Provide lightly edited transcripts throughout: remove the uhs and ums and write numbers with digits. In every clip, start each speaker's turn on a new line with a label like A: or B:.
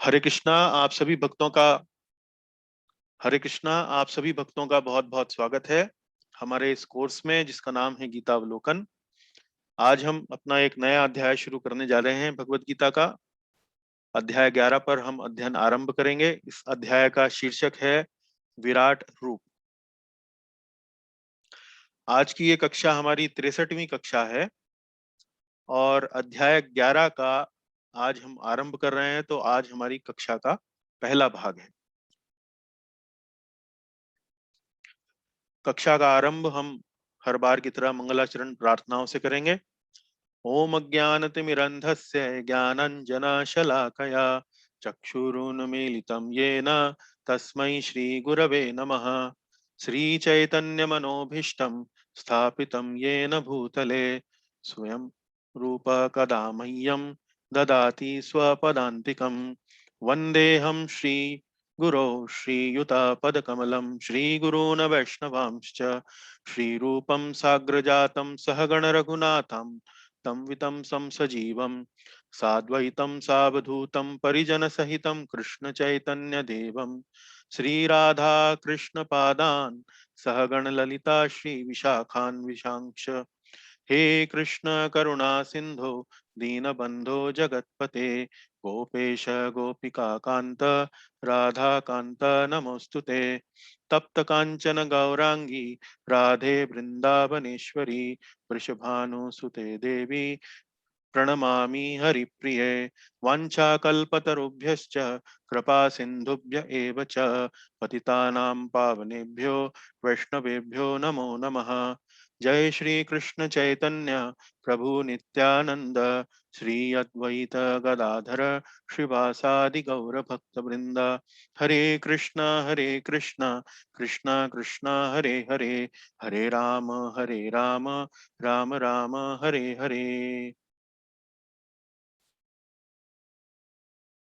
A: हरे कृष्णा आप सभी भक्तों का हरे कृष्णा आप सभी भक्तों का बहुत बहुत स्वागत है हमारे इस कोर्स में जिसका नाम है गीतावलोकन। आज हम अपना एक नया अध्याय शुरू करने जा रहे हैं भगवत गीता का। अध्याय 11 पर हम अध्ययन आरंभ करेंगे। इस अध्याय का शीर्षक है विराट रूप। आज की ये कक्षा हमारी 63वीं कक्षा है और अध्याय 11 का आज हम आरंभ कर रहे हैं। तो आज हमारी कक्षा का पहला भाग है। कक्षा का आरंभ हम हर बार की तरह मंगलाचरण प्रार्थनाओं से करेंगे। ओम अज्ञानतिमिरन्धस्य ज्ञानाञ्जनशलाकया चक्षुरुन्मीलितं येन तस्मै श्रीगुरवे नमः। श्रीचैतन्यमनोभीष्टं स्थापितं येन भूतले स्वयं रूप कदा मह्यं ददाति स्वपदान्तिकं। वन्देऽहं श्रीगुरौ श्रीयुतापदकमलं श्रीगुरून् वैष्णवांश्च श्रीरूपं साग्रजातं सहगण रघुनाथं तं वितं संसजीवं साद्वैतं सावधूतं परिजनसहितं कृष्ण चैतन्य देवं श्रीराधा कृष्ण पादान् सहगण ललिता श्री विशाखान्विशांक्ष। हे कृष्ण करुणा सिंधो दीनबंधो जगत्पते गोपेश गोपिका कांत राधा कांत नमोस्तुते। तप्त कांचन गौरांगी राधे वृंदावनेश्वरी वृषभानुसुते देवी प्रणमामि हरिप्रिये। वाञ्छाकल्पतरुभ्यश्च कृपा सिन्धुभ्य एव च पतितानां पावनेभ्यो वैष्णवेभ्यो नमो नमः। जय श्री कृष्ण चैतन्य प्रभु नित्यानंद श्री अद्वैत गदाधर श्रीवासादि गौर भक्त वृंद। हरे कृष्ण कृष्ण कृष्ण हरे हरे हरे राम राम राम हरे हरे।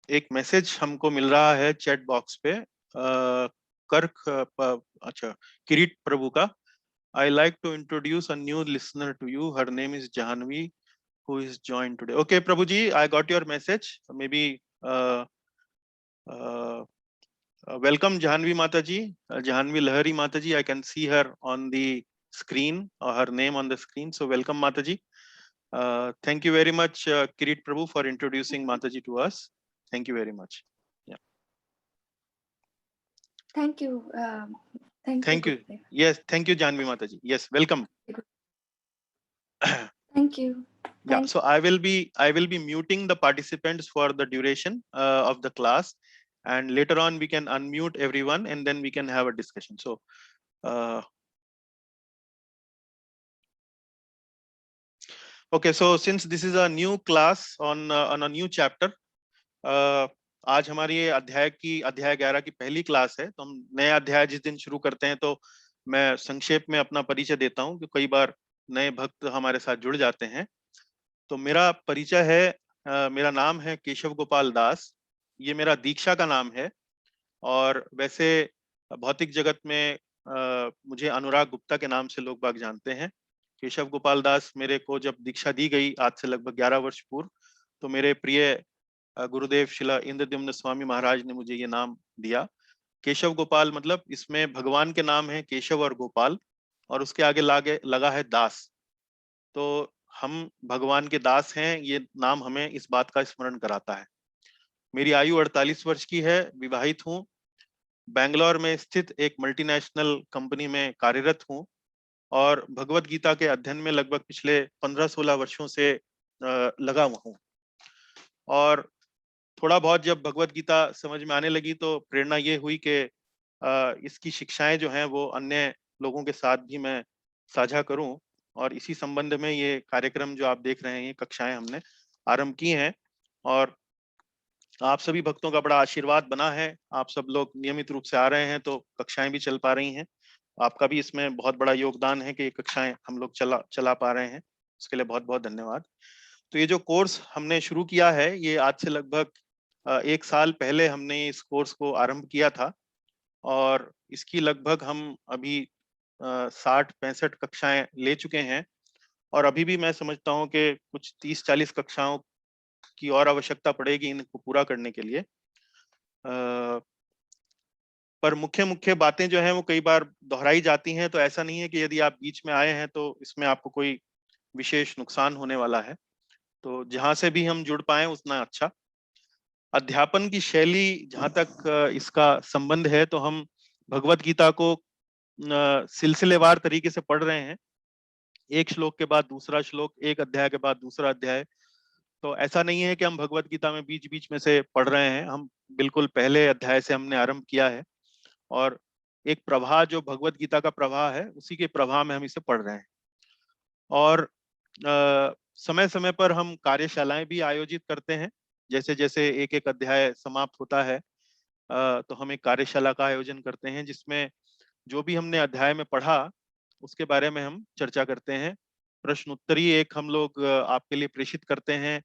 A: एक मैसेज हमको मिल रहा है चैट बॉक्स पे कर्क अच्छा किरीट प्रभु का। I like to introduce a new listener to you. Her name is Janvi, who is joined today. Okay, Prabhuji, I got your message. Maybe uh, welcome Janvi Mataji, Janvi Lahari Mataji. I can see her on the screen, or her name on the screen. So welcome Mataji. Thank you very much, Kirit Prabhu, for introducing Mataji to us. Thank you very much. Yeah.
B: Thank you.
A: Thank you. Yes, thank you, Janvi Mataji. Yes, welcome.
B: Thank you.
A: Yeah, so I will be muting the participants for the duration of the class, and later on we can unmute everyone and then we can have a discussion. So okay, so since this is a new class on a new chapter, आज हमारी ये अध्याय 11 की पहली class है। तो हम नया अध्याय जिस दिन शुरू करते हैं तो मैं संक्षेप में अपना परिचय देता हूँ, क्योंकि कई बार नए भक्त हमारे साथ जुड़ जाते हैं। तो मेरा परिचय है, मेरा नाम है केशव गोपाल दास। ये मेरा दीक्षा का नाम है। और वैसे भौतिक जगत में मुझे अनुराग गुप्ता के नाम से लोग बाग जानते हैं। केशव गोपाल दास मेरे को जब दीक्षा दी गई आज से लगभग 11 वर्ष पूर्व, तो मेरे प्रिय गुरुदेव शिला इंद्रद्युम्न स्वामी महाराज ने मुझे ये नाम दिया। केशव गोपाल मतलब इसमें भगवान के नाम है केशव और गोपाल, और उसके आगे लगा है दास। तो हम भगवान के दास हैं, ये नाम हमें इस बात का स्मरण कराता है। मेरी आयु 48 वर्ष की है, विवाहित हूँ, बैंगलोर में स्थित एक मल्टीनेशनल कंपनी में कार्यरत हूँ और भगवत गीता के अध्ययन में लगभग पिछले 15-16 वर्षों से लगा हुआ हूँ। और थोड़ा बहुत जब भगवत गीता समझ में आने लगी तो प्रेरणा ये हुई कि इसकी शिक्षाएं जो हैं वो अन्य लोगों के साथ भी मैं साझा करूं। और इसी संबंध में ये कार्यक्रम जो आप देख रहे हैं, कक्षाएं हमने आरंभ की हैं और आप सभी भक्तों का बड़ा आशीर्वाद बना है। आप सब लोग नियमित रूप से आ रहे हैं तो कक्षाएं भी चल पा रही हैं। आपका भी इसमें बहुत बड़ा योगदान है कि ये कक्षाएं हम लोग चला पा रहे हैं। उसके लिए बहुत बहुत धन्यवाद। तो ये जो कोर्स हमने शुरू किया है, ये आज से लगभग 1 साल पहले हमने इस कोर्स को आरंभ किया था और इसकी लगभग हम अभी 60-65 कक्षाएं ले चुके हैं। और अभी भी मैं समझता हूं कि कुछ 30-40 कक्षाओं की और आवश्यकता पड़ेगी इनको पूरा करने के लिए। पर मुख्य मुख्य बातें जो हैं वो कई बार दोहराई जाती हैं, तो ऐसा नहीं है कि यदि आप बीच में आए हैं तो इसमें आपको कोई विशेष नुकसान होने वाला है। तो जहां से भी हम जुड़ पाए उतना अच्छा। अध्यापन की शैली जहां तक इसका संबंध है, तो हम भगवत गीता को सिलसिलेवार तरीके से पढ़ रहे हैं। एक श्लोक के बाद दूसरा श्लोक, एक अध्याय के बाद दूसरा अध्याय। तो ऐसा नहीं है कि हम भगवत गीता में बीच बीच में से पढ़ रहे हैं, हम बिल्कुल पहले अध्याय से हमने आरंभ किया है और एक प्रवाह जो भगवत गीता का प्रवाह है उसी के प्रवाह में हम इसे पढ़ रहे हैं। और समय समय पर हम कार्यशालाएं भी आयोजित करते हैं। जैसे जैसे एक एक अध्याय समाप्त होता है तो हम एक कार्यशाला का आयोजन करते हैं, जिसमें जो भी हमने अध्याय में पढ़ा उसके बारे में हम चर्चा करते हैं। प्रश्न उत्तरी एक हम लोग आपके लिए प्रेषित करते हैं।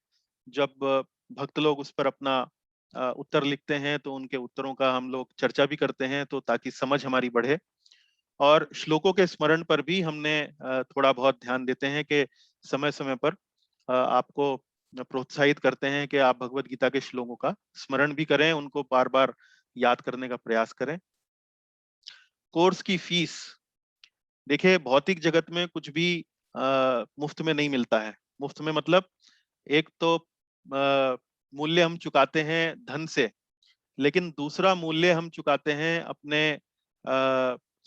A: जब भक्त लोग उस पर अपना उत्तर लिखते हैं तो उनके उत्तरों का हम लोग चर्चा भी करते हैं, तो ताकि समझ हमारी बढ़े। और श्लोकों के स्मरण पर भी हमने थोड़ा बहुत ध्यान देते हैं कि समय समय पर आपको प्रोत्साहित करते हैं कि आप भगवत गीता के श्लोकों का स्मरण भी करें, उनको बार बार याद करने का प्रयास करें। कोर्स की फीस, देखिए भौतिक जगत में कुछ भी मुफ्त में नहीं मिलता है। मुफ्त में मतलब एक तो मूल्य हम चुकाते हैं धन से, लेकिन दूसरा मूल्य हम चुकाते हैं अपने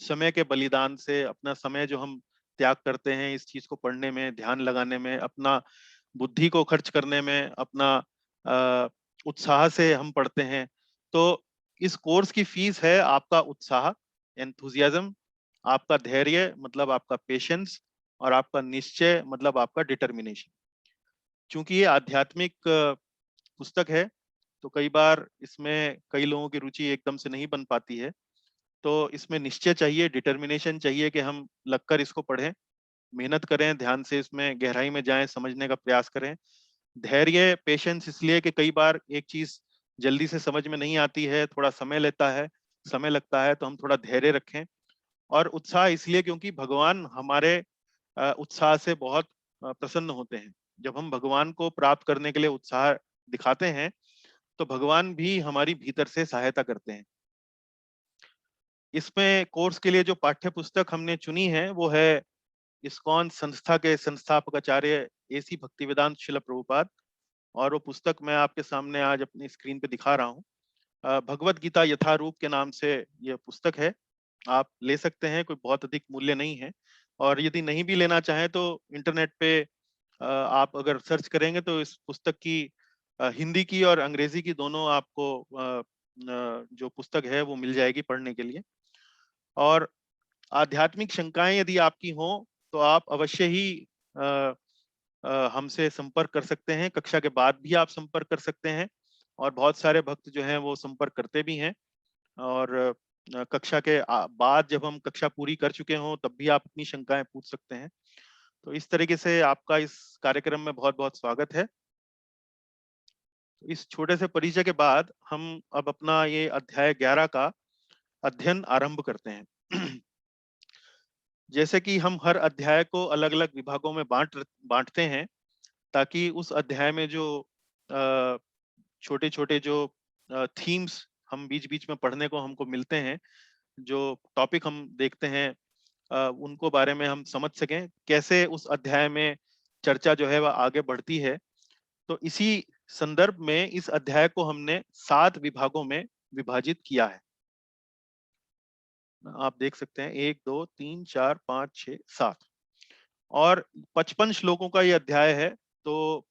A: समय के बलिदान से। अपना समय जो हम त्याग करते हैं इस चीज को पढ़ने में, ध्यान लगाने में, अपना बुद्धि को खर्च करने में, अपना उत्साह से हम पढ़ते हैं। तो इस कोर्स की फीस है आपका उत्साह, एंथुजियाज्म, आपका धैर्य मतलब आपका पेशेंस, और आपका निश्चय मतलब आपका डिटर्मिनेशन। क्योंकि ये आध्यात्मिक पुस्तक है तो कई बार इसमें कई लोगों की रुचि एकदम से नहीं बन पाती है। तो इसमें निश्चय चाहिए, डिटर्मिनेशन चाहिए कि हम लगकर इसको पढ़ें, मेहनत करें, ध्यान से इसमें गहराई में जाएं, समझने का प्रयास करें। धैर्य, पेशेंस इसलिए कि कई बार एक चीज जल्दी से समझ में नहीं आती है, थोड़ा समय लेता है, समय लगता है, तो हम थोड़ा धैर्य रखें। और उत्साह इसलिए क्योंकि भगवान हमारे उत्साह से बहुत प्रसन्न होते हैं। जब हम भगवान को प्राप्त करने के लिए उत्साह दिखाते हैं तो भगवान भी हमारी भीतर से सहायता करते हैं। इसमें कोर्स के लिए जो पाठ्य पुस्तक हमने चुनी है वो है इस्कॉन संस्था के संस्थापक आचार्य एसी भक्तिवेदांत शिला प्रभुपाद, और वो पुस्तक मैं आपके सामने आज अपनी स्क्रीन पे दिखा रहा हूँ। भगवत गीता यथारूप के नाम से यह पुस्तक है। आप ले सकते हैं, कोई बहुत अधिक मूल्य नहीं है। और यदि नहीं भी लेना चाहें तो इंटरनेट पे आप अगर सर्च करेंगे तो इस पुस्तक की हिंदी की और अंग्रेजी की दोनों आपको जो पुस्तक है वो मिल जाएगी पढ़ने के लिए। और आध्यात्मिक शंकाएं यदि आपकी हों तो आप अवश्य ही हमसे संपर्क कर सकते हैं। कक्षा के बाद भी आप संपर्क कर सकते हैं, और बहुत सारे भक्त जो हैं वो संपर्क करते भी हैं। और कक्षा के बाद जब हम कक्षा पूरी कर चुके हों तब भी आप अपनी शंकाएं पूछ सकते हैं। तो इस तरीके से आपका इस कार्यक्रम में बहुत बहुत स्वागत है। इस छोटे से परिचय के बाद हम अब अपना ये अध्याय 11 का अध्ययन आरंभ करते हैं। जैसे कि हम हर अध्याय को अलग अलग विभागों में बांटते हैं, ताकि उस अध्याय में जो छोटे छोटे जो थीम्स हम बीच बीच में पढ़ने को हमको मिलते हैं, जो टॉपिक हम देखते हैं, उनको बारे में हम समझ सकें, कैसे उस अध्याय में चर्चा जो है वह आगे बढ़ती है। तो इसी संदर्भ में इस अध्याय को हमने 7 विभागों में विभाजित किया है। आप देख सकते हैं 1 2 3 4 5 6 7 और 55 श्लोकों का ये अध्याय है। तो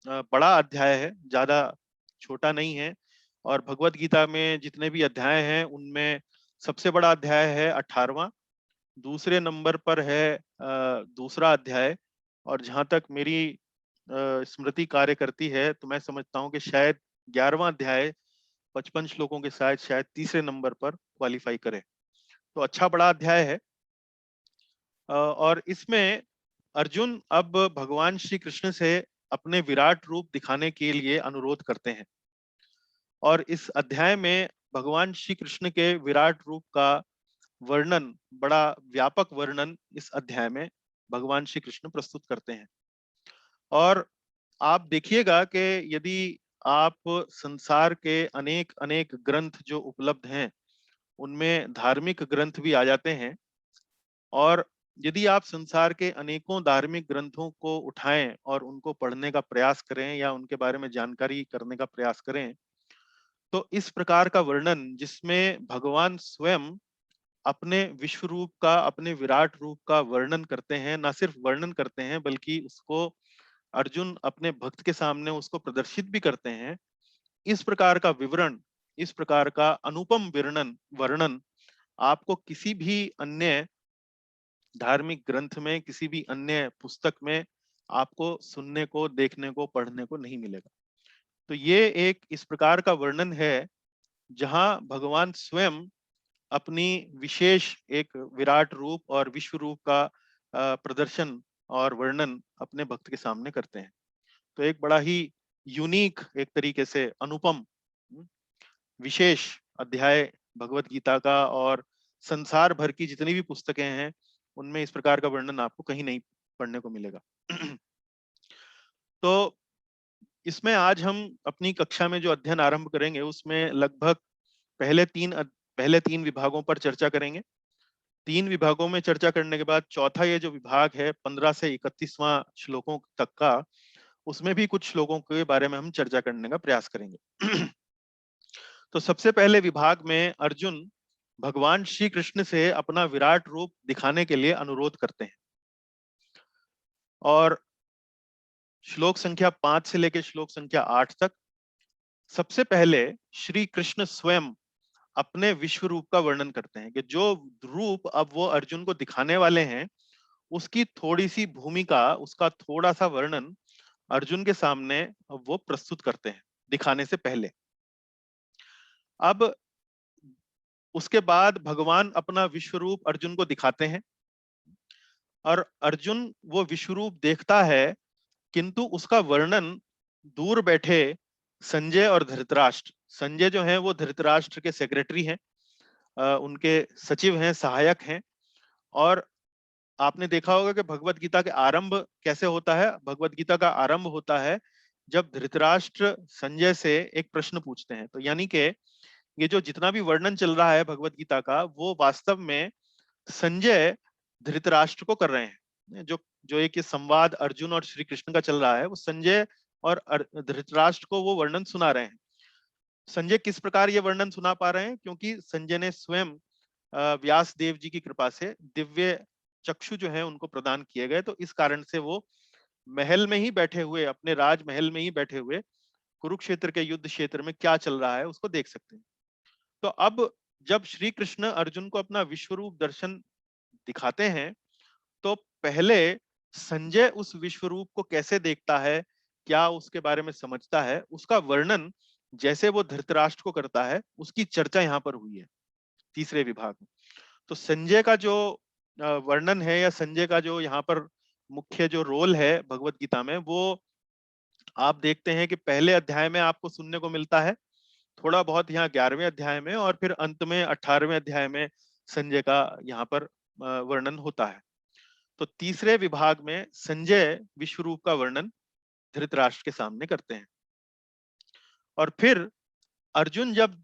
A: बड़ा अध्याय है, ज्यादा छोटा नहीं है। और भगवत गीता में जितने भी अध्याय हैं उनमें सबसे बड़ा अध्याय है 18वां। दूसरे नंबर पर है दूसरा अध्याय। और जहां तक मेरी स्मृति कार्य करती है तो मैं समझता हूँ कि शायद 11वां अध्याय 55 श्लोकों के साथ शायद तीसरे नंबर पर क्वालिफाई करे। तो अच्छा बड़ा अध्याय है। और इसमें अर्जुन अब भगवान श्री कृष्ण से अपने विराट रूप दिखाने के लिए अनुरोध करते हैं। और इस अध्याय में भगवान श्री कृष्ण के विराट रूप का वर्णन, बड़ा व्यापक वर्णन इस अध्याय में भगवान श्री कृष्ण प्रस्तुत करते हैं। और आप देखिएगा कि यदि आप संसार के अनेक अनेक ग्रंथ जो उपलब्ध हैं उनमें धार्मिक ग्रंथ भी आ जाते हैं, और यदि आप संसार के अनेकों धार्मिक ग्रंथों को उठाएं और उनको पढ़ने का प्रयास करें या उनके बारे में जानकारी करने का प्रयास करें, तो इस प्रकार का वर्णन जिसमें भगवान स्वयं अपने विश्व रूप का, अपने विराट रूप का वर्णन करते हैं, ना सिर्फ वर्णन करते हैं बल्कि उसको अर्जुन अपने भक्त के सामने उसको प्रदर्शित भी करते हैं, इस प्रकार का विवरण, इस प्रकार का अनुपम वर्णन वर्णन आपको किसी भी अन्य धार्मिक ग्रंथ में, किसी भी अन्य पुस्तक में आपको सुनने को, देखने को, पढ़ने को नहीं मिलेगा। तो ये एक इस प्रकार का वर्णन है जहां भगवान स्वयं अपनी विशेष एक विराट रूप और विश्व रूप का प्रदर्शन और वर्णन अपने भक्त के सामने करते हैं। तो एक बड़ा ही यूनिक, एक तरीके से अनुपम, विशेष अध्याय भगवत गीता का, और संसार भर की जितनी भी पुस्तकें हैं उनमें इस प्रकार का वर्णन आपको कहीं नहीं पढ़ने को मिलेगा। तो इसमें आज हम अपनी कक्षा में जो अध्ययन आरंभ करेंगे उसमें लगभग पहले तीन विभागों पर चर्चा करेंगे। तीन विभागों में चर्चा करने के बाद चौथा ये जो विभाग है 15 से 31वां श्लोकों तक का, उसमें भी कुछ श्लोकों के बारे में हम चर्चा करने का प्रयास करेंगे। तो सबसे पहले विभाग में अर्जुन भगवान श्री कृष्ण से अपना विराट रूप दिखाने के लिए अनुरोध करते हैं, और श्लोक संख्या 5 से लेकर श्लोक संख्या 8 तक सबसे पहले श्री कृष्ण स्वयं अपने विश्व रूप का वर्णन करते हैं कि जो रूप अब वो अर्जुन को दिखाने वाले हैं उसकी थोड़ी सी भूमिका, उसका थोड़ा सा वर्णन अर्जुन के सामने वो प्रस्तुत करते हैं दिखाने से पहले। अब उसके बाद भगवान अपना विश्व रूप अर्जुन को दिखाते हैं, और अर्जुन वो विश्व रूप देखता है, किंतु उसका वर्णन दूर बैठे संजय और धृतराष्ट्र, संजय जो है वो धृतराष्ट्र के सेक्रेटरी हैं, उनके सचिव हैं, सहायक हैं, और आपने देखा होगा कि भगवत गीता के आरंभ कैसे होता है। भगवत गीता का आरंभ होता है जब धृतराष्ट्र संजय से एक प्रश्न पूछते हैं। तो यानी कि ये जो जितना भी वर्णन चल रहा है भगवत गीता का, वो वास्तव में संजय धृतराष्ट्र को कर रहे हैं। जो जो एक ये संवाद अर्जुन और श्री कृष्ण का चल रहा है वो संजय और धृतराष्ट्र को वो वर्णन सुना रहे हैं। संजय किस प्रकार ये वर्णन सुना पा रहे हैं? क्योंकि संजय ने स्वयं व्यास देव जी की कृपा से दिव्य चक्षु जो है उनको प्रदान किए गए, तो इस कारण से वो महल में ही बैठे हुए, अपने राजमहल में ही बैठे हुए कुरुक्षेत्र के युद्ध क्षेत्र में क्या चल रहा है उसको देख सकते हैं। तो अब जब श्री कृष्ण अर्जुन को अपना विश्व रूप दर्शन दिखाते हैं, तो पहले संजय उस विश्व रूप को कैसे देखता है, क्या उसके बारे में समझता है, उसका वर्णन जैसे वो धृतराष्ट्र को करता है उसकी चर्चा यहाँ पर हुई है तीसरे विभाग में। तो संजय का जो वर्णन है, या संजय का जो यहाँ पर मुख्य जो रोल है भगवत गीता में, वो आप देखते हैं कि पहले अध्याय में आपको सुनने को मिलता है, थोड़ा बहुत यहाँ 11वें अध्याय में, और फिर अंत में 18वें अध्याय में संजय का यहाँ पर वर्णन होता है। तो तीसरे विभाग में संजय विश्व रूप का वर्णन धृतराष्ट्र के सामने करते हैं, और फिर अर्जुन जब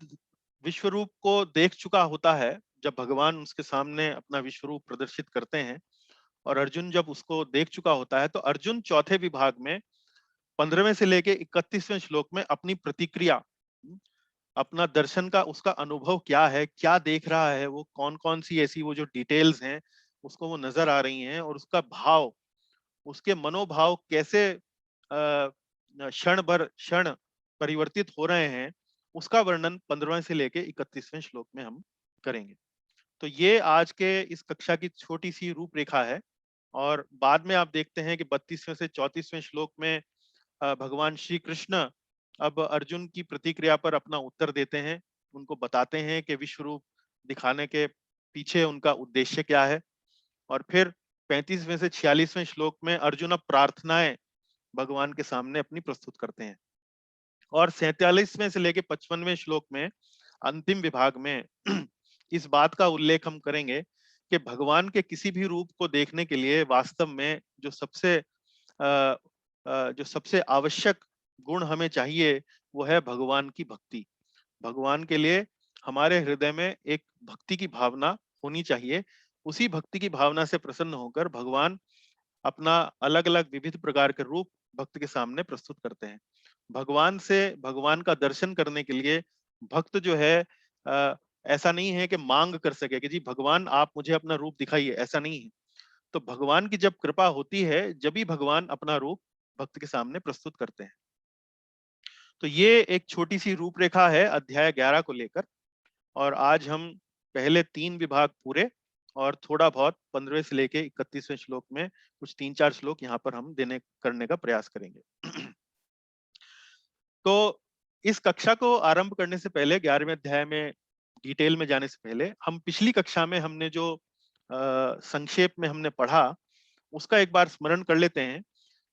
A: विश्व रूप को देख चुका होता है, जब भगवान उसके सामने अपना विश्व रूप प्रदर्शित करते हैं और अर्जुन जब उसको देख चुका होता है, तो अर्जुन चौथे विभाग में 15वें से लेके 31वें श्लोक में अपनी प्रतिक्रिया, अपना दर्शन का उसका अनुभव क्या है, क्या देख रहा है वो, कौन कौन सी ऐसी वो जो डिटेल्स हैं उसको वो नजर आ रही हैं, और उसका भाव, उसके मनोभाव कैसे क्षण भर क्षण परिवर्तित हो रहे हैं, उसका वर्णन 15वें से लेके 31वें श्लोक में हम करेंगे। तो ये आज के इस कक्षा की छोटी सी रूपरेखा है, और बाद में आप देखते हैं कि 32वें से 34वें श्लोक में भगवान श्री कृष्ण अब अर्जुन की प्रतिक्रिया पर अपना उत्तर देते हैं, उनको बताते हैं कि विश्व रूप दिखाने के पीछे उनका उद्देश्य क्या है, और फिर 35वें से 46वें श्लोक में अर्जुन अब प्रार्थनाएं भगवान के सामने अपनी प्रस्तुत करते हैं, और 47वें से लेके 55वें श्लोक में अंतिम विभाग में इस बात का उल्लेख हम करेंगे कि भगवान के किसी भी रूप को देखने के लिए वास्तव में जो सबसे आवश्यक गुण हमें चाहिए वो है भगवान की भक्ति। भगवान के लिए हमारे हृदय में एक भक्ति की भावना होनी चाहिए। उसी भक्ति की भावना से प्रसन्न होकर भगवान अपना अलग अलग विविध प्रकार के रूप भक्त के सामने प्रस्तुत करते हैं। भगवान का दर्शन करने के लिए भक्त जो है अ, ऐसा नहीं है कि मांग कर सके कि जी भगवान आप मुझे अपना रूप दिखाइए, ऐसा नहीं है। तो भगवान की जब कृपा होती है, जब भी भगवान अपना रूप भक्त के सामने प्रस्तुत करते हैं। तो ये एक छोटी सी रूपरेखा है अध्याय 11 को लेकर। और आज हम पहले 3 विभाग पूरे और थोड़ा बहुत 15वें से लेके 31वें श्लोक में कुछ 3-4 श्लोक यहाँ पर हम देने करने का प्रयास करेंगे। तो इस कक्षा को आरंभ करने से पहले 11वें अध्याय में डिटेल में जाने से पहले हम पिछली कक्षा में हमने जो संक्षेप में हमने पढ़ा उसका एक बार स्मरण कर लेते हैं।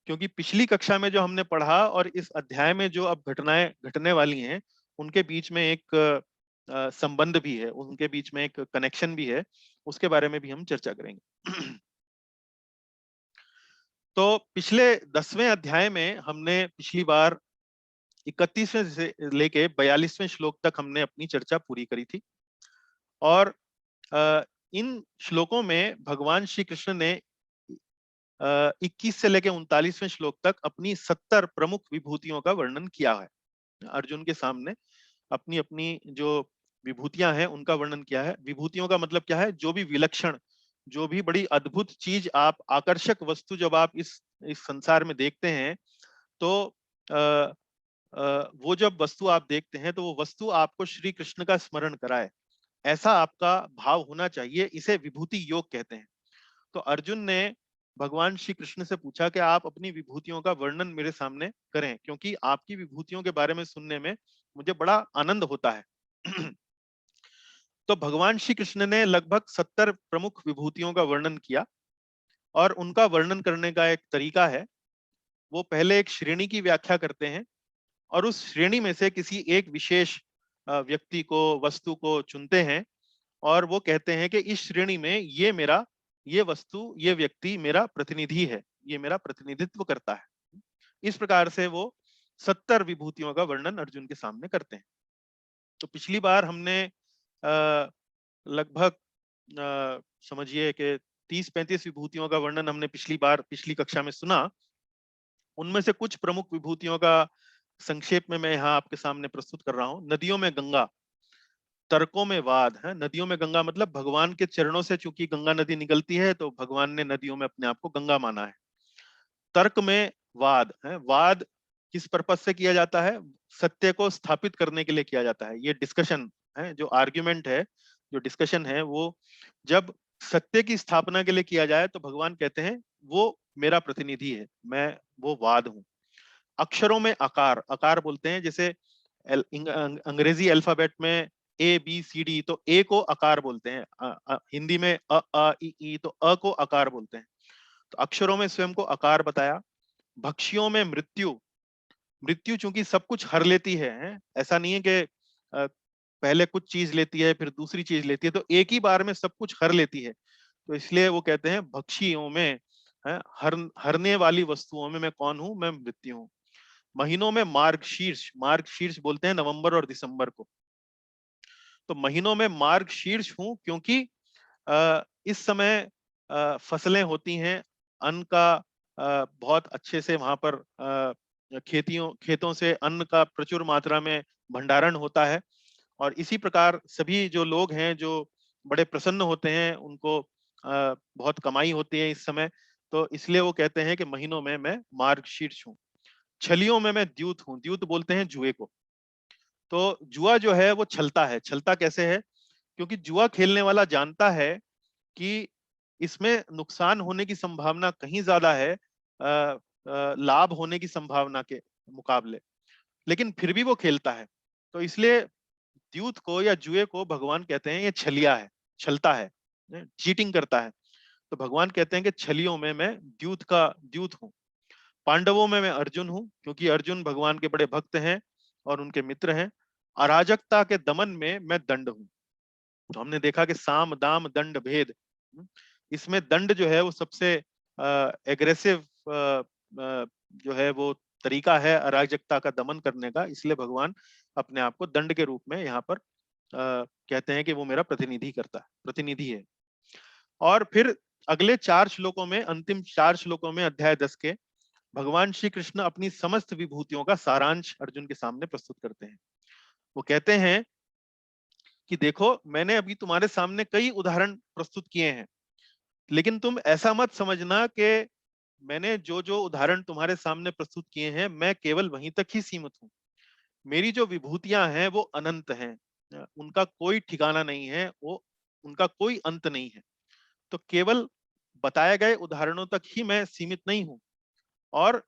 A: क्योंकि पिछली कक्षा में जो हमने पढ़ा और इस अध्याय में जो अब घटनाएं घटने वाली हैं उनके बीच में एक संबंध भी है, उनके बीच में एक कनेक्शन भी है। उसके बारे में भी हम चर्चा करेंगे। तो पिछले 10वें अध्याय में हमने पिछली बार 31वें से लेके 42वें श्लोक तक हमने अपनी चर्चा पूरी करी थी। और इन श्लोकों में भगवान श्री कृष्ण ने 21 से लेके 39वें श्लोक तक अपनी 70 प्रमुख विभूतियों का वर्णन किया है। अर्जुन के सामने अपनी अपनी जो विभूतियां हैं उनका वर्णन किया है। विभूतियों का मतलब क्या है? जो भी विलक्षण, जो भी बड़ी अद्भुत चीज, आप आकर्षक वस्तु जब आप इस संसार में देखते हैं तो आ, वो जब वस्तु आप देखते हैं तो वो वस्तु आपको श्री कृष्ण का स्मरण कराए, ऐसा आपका भाव होना चाहिए। इसे विभूति योग कहते हैं। तो अर्जुन ने भगवान श्री कृष्ण से पूछा कि आप अपनी विभूतियों का वर्णन मेरे सामने करें, क्योंकि आपकी विभूतियों के बारे में सुनने में मुझे बड़ा आनंद होता है। तो भगवान श्री कृष्ण ने लगभग 70 प्रमुख विभूतियों का वर्णन किया। और उनका वर्णन करने का एक तरीका है, वो पहले एक श्रेणी की व्याख्या करते हैं और उस श्रेणी में से किसी एक विशेष व्यक्ति को, वस्तु को चुनते हैं और वो कहते हैं कि इस श्रेणी में ये वस्तु, ये व्यक्ति मेरा प्रतिनिधि है, ये मेरा प्रतिनिधित्व करता है। इस प्रकार से वो 70 विभूतियों का वर्णन अर्जुन के सामने करते हैं। तो पिछली बार हमने लगभग समझिए कि 30-35 विभूतियों का वर्णन हमने पिछली कक्षा में सुना। उनमें से कुछ प्रमुख विभूतियों का संक्षेप में मैं यहाँ आपके सामने प्रस्तुत कर रहा हूँ। नदियों में गंगा, तर्कों में वाद है। नदियों में गंगा मतलब भगवान के चरणों से चूंकि गंगा नदी निकलती है तो भगवान ने नदियों में अपने आप को गंगा माना है। तर्क में वाद है। वाद किस पर्पस से किया जाता है? सत्य को स्थापित करने के लिए किया जाता है। ये डिस्कशन है, जो आर्ग्यूमेंट है, जो डिस्कशन है, वो जब सत्य की स्थापना के लिए किया जाए तो भगवान कहते हैं वो मेरा प्रतिनिधि है, मैं वो वाद हूं। अक्षरों में आकार, आकार बोलते हैं। जैसे अंग्रेजी अल्फाबेट में ABCD, तो ए को आकार बोलते हैं। हिंदी में ई तो अ को आकार बोलते हैं। तो अक्षरों में स्वयं को आकार बताया। भक्ष्यों में मृत्यु, मृत्यु चूंकि सब कुछ हर लेती है, ऐसा नहीं है कि पहले कुछ चीज लेती है फिर दूसरी चीज लेती है, तो एक ही बार में सब कुछ हर लेती है। तो इसलिए वो कहते हैं भक्षियों में है, हरने वाली वस्तुओं में मैं कौन हूं? मैं मृत्यु हूं। महीनों में मार्गशीर्ष, मार्गशीर्ष बोलते हैं नवंबर और दिसंबर को। तो महीनों में मार्गशीर्ष हूं क्योंकि इस समय फसलें होती हैं, अन्न का बहुत अच्छे से वहां पर खेतों से अन्न का प्रचुर मात्रा में भंडारण होता है। और इसी प्रकार सभी जो लोग हैं जो बड़े प्रसन्न होते हैं, उनको बहुत कमाई होती है इस समय। तो इसलिए वो कहते हैं कि महीनों में मैं मार्गशीर्ष हूँ। छलियों में मैं द्यूत हूँ। द्यूत बोलते हैं जुए को। तो जुआ जो है वो छलता है। छलता कैसे है? क्योंकि जुआ खेलने वाला जानता है कि इसमें नुकसान होने की संभावना कहीं ज्यादा है लाभ होने की संभावना के मुकाबले, लेकिन फिर भी वो खेलता है। तो इसलिए द्यूत को या जुए को भगवान कहते हैं ये छलिया है, छलता है, चीटिंग करता है। तो भगवान कहते हैं कि छलियों में मैं द्यूत हूँ। पांडवों में मैं अर्जुन हूँ क्योंकि अर्जुन भगवान के बड़े भक्त हैं और उनके मित्र हैं। अराजकता के दमन में मैं दंड हूँ। तो हमने देखा कि साम दाम दंड भेद, इसमें दंड जो है वो सबसे एग्रेसिव जो है वो तरीका है अराजकता का दमन करने का, इसलिए भगवान अपने आप को दंड के रूप में यहाँ पर कहते हैं कि वो मेरा प्रतिनिधि है। और फिर अगले 4 श्लोकों में, अंतिम 4 श्लोकों में अध्याय 10 के, भगवान श्री कृष्ण अपनी समस्त विभूतियों का सारांश अर्जुन के सामने प्रस्तुत करते हैं। वो कहते हैं कि देखो, मैंने अभी तुम्हारे सामने कई उदाहरण प्रस्तुत किए हैं, लेकिन तुम ऐसा मत समझना कि मैंने जो जो उदाहरण तुम्हारे सामने प्रस्तुत किए हैं मैं केवल वहीं तक ही सीमित हूं। मेरी जो विभूतियां हैं वो अनंत हैं, उनका कोई ठिकाना नहीं है, वो उनका कोई अंत नहीं है। तो केवल बताए गए उदाहरणों तक ही मैं सीमित नहीं हूं, और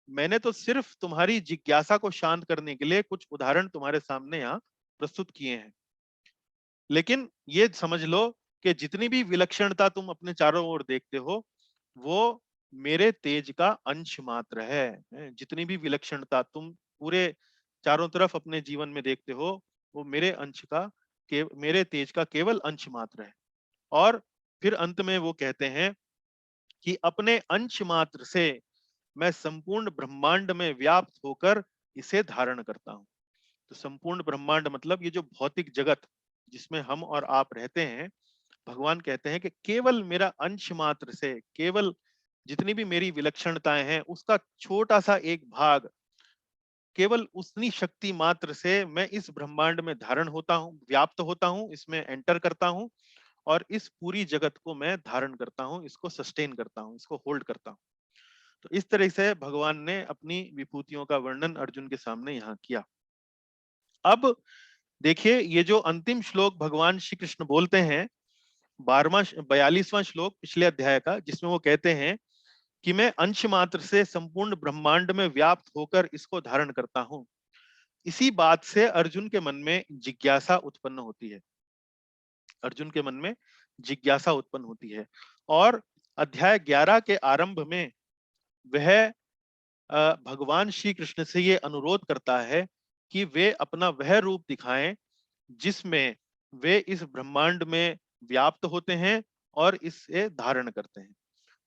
A: मैंने तो सिर्फ तुम्हारी जिज्ञासा को शांत करने के लिए कुछ उदाहरण तुम्हारे सामने यहाँ प्रस्तुत किए हैं। लेकिन ये समझ लो कि जितनी भी विलक्षणता तुम अपने चारों ओर देखते हो, वो मेरे तेज का अंश मात्र है। जितनी भी विलक्षणता तुम पूरे चारों तरफ अपने जीवन में देखते हो, वो मेरे अंश का मेरे तेज का केवल अंश मात्र है। और फिर अंत में वो कहते हैं कि अपने अंश मात्र से मैं संपूर्ण ब्रह्मांड में व्याप्त होकर इसे धारण करता हूं। तो संपूर्ण ब्रह्मांड मतलब ये जो भौतिक जगत जिसमें हम और आप रहते हैं, भगवान कहते हैं कि केवल मेरा अंश मात्र से, केवल जितनी भी मेरी विलक्षणताएं हैं उसका छोटा सा एक भाग, केवल उतनी शक्ति मात्र से मैं इस ब्रह्मांड में धारण होता हूं, व्याप्त होता हूं, इसमें एंटर करता हूं, और इस पूरी जगत को मैं धारण करता हूं, इसको सस्टेन करता हूं, इसको होल्ड करता हूं। तो इस तरह से भगवान ने अपनी विभूतियों का वर्णन अर्जुन के सामने यहाँ किया। अब देखिए, ये जो अंतिम श्लोक भगवान श्री कृष्ण बोलते हैं, 42वां श्लोक पिछले अध्याय का, जिसमें वो कहते हैं कि मैं अंश मात्र से संपूर्ण ब्रह्मांड में व्याप्त होकर इसको धारण करता हूं। इसी बात से अर्जुन के मन में जिज्ञासा उत्पन्न होती है। अर्जुन के मन में जिज्ञासा उत्पन्न होती है, और अध्याय 11 के आरंभ में वह भगवान श्री कृष्ण से ये अनुरोध करता है कि वे अपना वह रूप दिखाएं जिसमें वे इस ब्रह्मांड में व्याप्त होते हैं और इसे धारण करते हैं।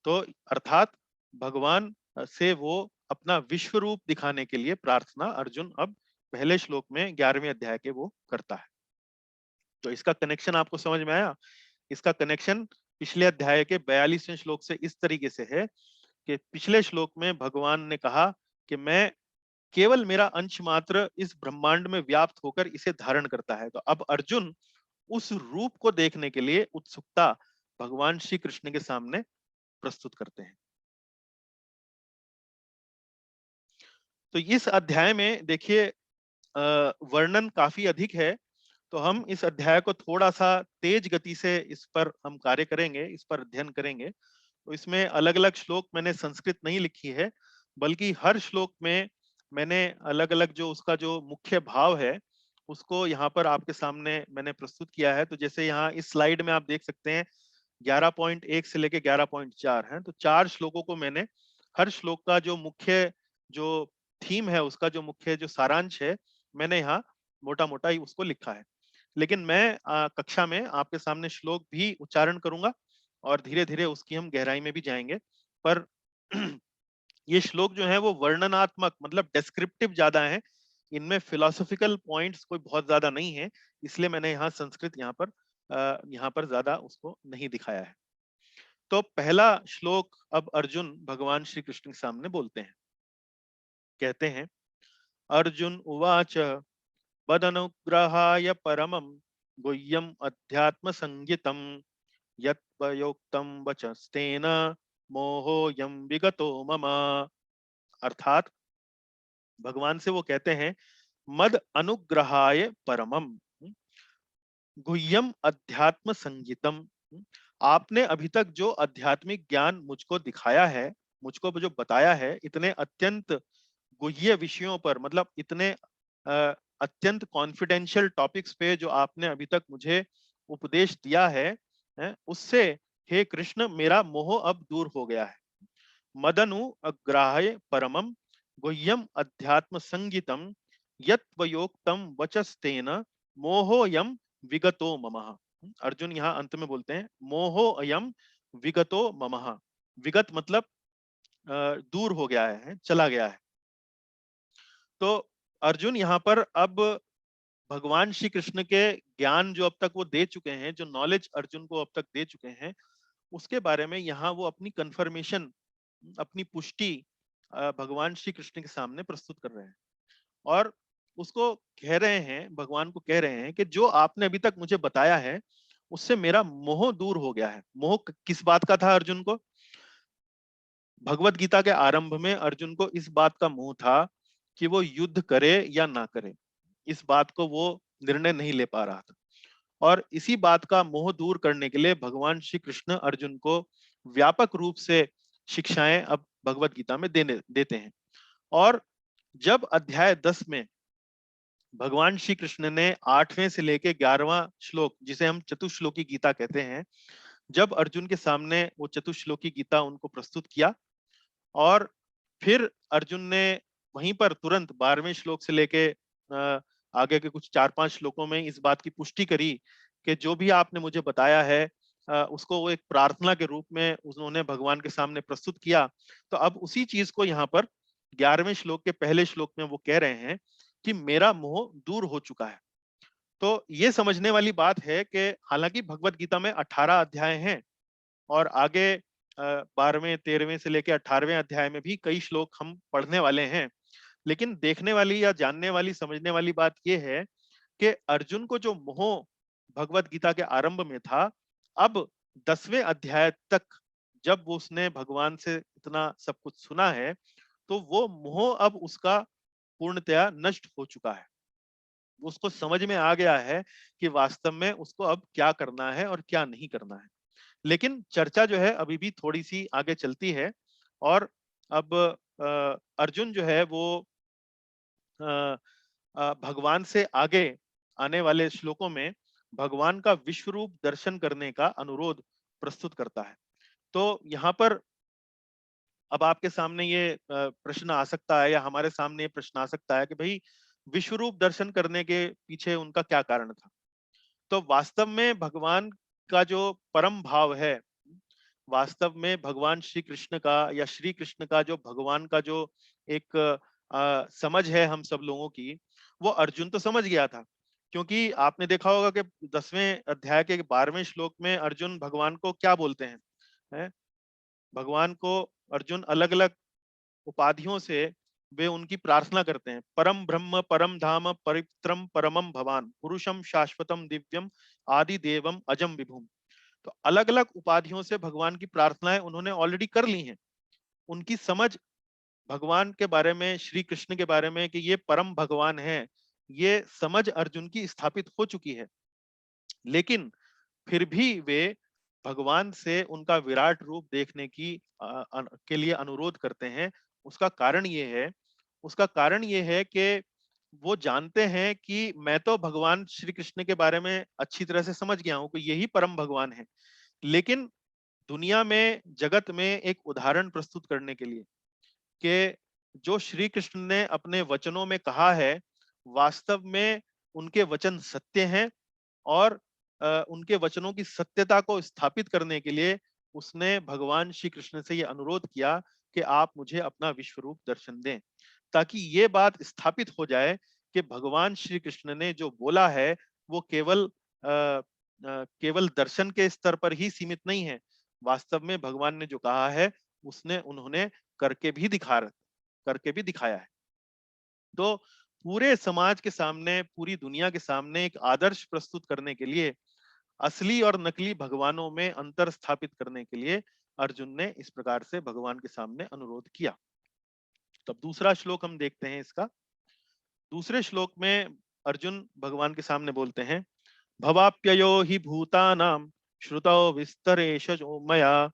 A: तो अर्थात भगवान से वो अपना विश्व रूप दिखाने के लिए प्रार्थना अर्जुन अब पहले श्लोक में 11वें अध्याय के वो करता है। तो इसका कनेक्शन आपको समझ में आया? इसका कनेक्शन पिछले अध्याय के 42वें श्लोक से इस तरीके से है कि पिछले श्लोक में भगवान ने कहा कि मैं केवल मेरा अंश मात्र इस ब्रह्मांड में व्याप्त होकर इसे धारण करता है। तो अब अर्जुन उस रूप को देखने के लिए उत्सुकता भगवान श्री कृष्ण के सामने प्रस्तुत करते हैं। तो इस अध्याय में देखिए, वर्णन काफी अधिक है, तो हम इस अध्याय को थोड़ा सा तेज गति से इस पर हम कार्य करेंगे, इस पर अध्ययन करेंगे। तो इसमें अलग अलग श्लोक मैंने संस्कृत नहीं लिखी है, बल्कि हर श्लोक में मैंने अलग अलग जो उसका जो मुख्य भाव है उसको यहाँ पर आपके सामने मैंने प्रस्तुत किया है। तो जैसे यहाँ इस स्लाइड में आप देख सकते हैं 11.1 से लेके 11.4 है, तो 4 श्लोकों को मैंने, हर श्लोक का जो मुख्य जो थीम है, उसका जो मुख्य जो सारांश है, मैंने यहाँ मोटा मोटा ही उसको लिखा है। लेकिन मैं कक्षा में आपके सामने श्लोक भी उच्चारण करूंगा और धीरे धीरे उसकी हम गहराई में भी जाएंगे। पर ये श्लोक जो है वो वर्णनात्मक मतलब डेस्क्रिप्टिव ज्यादा है, इनमें फिलोसॉफिकल पॉइंट्स कोई बहुत ज्यादा नहीं है, इसलिए मैंने यहाँ संस्कृत यहाँ पर ज्यादा उसको नहीं दिखाया है। तो पहला श्लोक अब अर्जुन भगवान श्री कृष्ण के सामने बोलते हैं। कहते हैं, अर्जुन उवाच वदनुग्रहाय परमं गुह्यम अध्यात्म संगीतम यत्पयोक्तं वचस्तेन मोहोऽयं विगतो मम। अर्थात भगवान से वो कहते हैं, मद अनुग्रहाय परमम गुह्यम अध्यात्म संगीतम, आपने अभी तक जो आध्यात्मिक ज्ञान मुझको दिखाया है, मुझको जो बताया है, इतने अत्यंत गुह्य विषयों पर, मतलब इतने अत्यंत कॉन्फिडेंशियल टॉपिक्स पे जो आपने अभी तक मुझे उपदेश दिया है, उससे हे कृष्ण मेरा मोह अब दूर हो गया है। मदनु अग्राह्य परमम गुह्यम अध्यात्म संगीतम यत्वयोक्तम वचस्तेन मोहोयम विगतो ममः। अर्जुन यहाँ अंत में बोलते हैं मोहो अयम विगतो ममः। विगत मतलब दूर हो गया है, चला गया है। तो अर्जुन यहाँ पर अब भगवान श्री कृष्ण के ज्ञान जो अब तक वो दे चुके हैं, जो नॉलेज अर्जुन को अब तक दे चुके हैं, उसके बारे में यहाँ वो अपनी कंफर्मेशन, अपनी पुष्टि भगवान श्री कृष्ण के सामने प्रस्तुत कर रहे हैं। और उसको कह रहे हैं, भगवान को कह रहे हैं कि जो आपने अभी तक मुझे बताया है उससे मेरा मोह दूर हो गया है। मोह किस बात का था अर्जुन को? भगवत गीता के आरंभ में अर्जुन को इस बात का मोह था कि वो युद्ध करे या ना करे। इस बात को वो निर्णय नहीं ले पा रहा था, और इसी बात का मोह दूर करने के लिए भगवान श्री कृष्ण अर्जुन को व्यापक रूप से शिक्षाएं अब भगवत गीता में देते हैं। और जब अध्याय 10 में भगवान श्री कृष्ण ने 8वें से लेके 11वां श्लोक, जिसे हम चतुश्लोकी गीता कहते हैं, जब अर्जुन के सामने वो चतुश्लोकी गीता उनको प्रस्तुत किया, और फिर अर्जुन ने वहीं पर तुरंत 12वें श्लोक से लेके आगे के कुछ 4-5 श्लोकों में इस बात की पुष्टि करी कि जो भी आपने मुझे बताया है उसको वो एक प्रार्थना के रूप में उन्होंने भगवान के सामने प्रस्तुत किया। तो अब उसी चीज को यहाँ पर 11वें श्लोक के पहले श्लोक में वो कह रहे हैं कि मेरा मोह दूर हो चुका है। तो ये समझने वाली बात है कि हालांकि भगवत गीता में 18 अध्याय हैं, और आगे 12वें 13वें से लेकर 18वें अध्याय में भी कई श्लोक हम पढ़ने वाले हैं। लेकिन देखने वाली या जानने वाली, समझने वाली बात यह है कि अर्जुन को जो मोह भगवत गीता के आरंभ में था, अब 10वें अध्याय तक जब उसने भगवान से इतना सब कुछ सुना है, तो वो मोह अब उसका पूर्णतया नष्ट हो चुका है। उसको समझ में आ गया है कि वास्तव में उसको अब क्या करना है और क्या नहीं करना है। लेकिन चर्चा जो है अभी भी थोड़ी सी आगे चलती है, और अब अर्जुन जो है वो भगवान से आगे आने वाले श्लोकों में भगवान का विश्व रूप दर्शन करने का अनुरोध प्रस्तुत करता है। तो यहाँ पर अब आपके सामने ये प्रश्न आ सकता है, या हमारे सामने ये प्रश्न आ सकता है कि भाई विश्व रूप दर्शन करने के पीछे उनका क्या कारण था? तो वास्तव में भगवान का जो परम भाव है, वास्तव में भगवान श्री कृष्ण का, या श्री कृष्ण का जो भगवान का जो एक समझ है हम सब लोगों की, वो अर्जुन तो समझ गया था। क्योंकि आपने देखा होगा कि 10वें अध्याय के 12वें श्लोक में अर्जुन भगवान को क्या बोलते हैं, हैं? भगवान को अर्जुन अलग अलग उपाधियों से वे उनकी प्रार्थना करते हैं। परम ब्रह्म परम धाम पवित्रम परमम भवान पुरुषम शाश्वतम दिव्यम आदि देवम अजम विभुम। तो अलग अलग उपाधियों से भगवान की प्रार्थनाएं उन्होंने ऑलरेडी कर ली हैं। उनकी समझ भगवान के बारे में, श्री कृष्ण के बारे में कि ये परम भगवान है, ये समझ अर्जुन की स्थापित हो चुकी है। लेकिन फिर भी वे भगवान से उनका विराट रूप देखने की के लिए अनुरोध करते हैं। उसका कारण ये है, उसका कारण ये है कि वो जानते हैं कि मैं तो भगवान श्री कृष्ण के बारे में अच्छी तरह से समझ गया हूं कि यही परम भगवान है। लेकिन दुनिया में, जगत में एक उदाहरण प्रस्तुत करने के लिए कि जो श्री कृष्ण ने अपने वचनों में कहा है, वास्तव में उनके वचन सत्य हैं, और उनके वचनों की सत्यता को स्थापित करने के लिए उसने भगवान श्री कृष्ण से यह अनुरोध किया कि आप मुझे अपना विश्व रूप दर्शन दें, ताकि ये बात स्थापित हो जाए कि भगवान श्री कृष्ण ने जो बोला है वो केवल दर्शन के स्तर पर ही सीमित नहीं है। वास्तव में भगवान ने जो कहा है उसने उन्होंने करके भी दिखाया है। तो पूरे समाज के सामने, पूरी दुनिया के सामने एक आदर्श प्रस्तुत करने के लिए, असली और नकली भगवानों में अंतर स्थापित करने के लिए अर्जुन ने इस प्रकार से भगवान के सामने अनुरोध किया। तब दूसरा श्लोक हम देखते हैं इसका। दूसरे श्लोक में अर्जुन भगवान के सामने बोलते हैं, भवाप्ययो हि भूतानां श्रुतौ विस्तरेश मया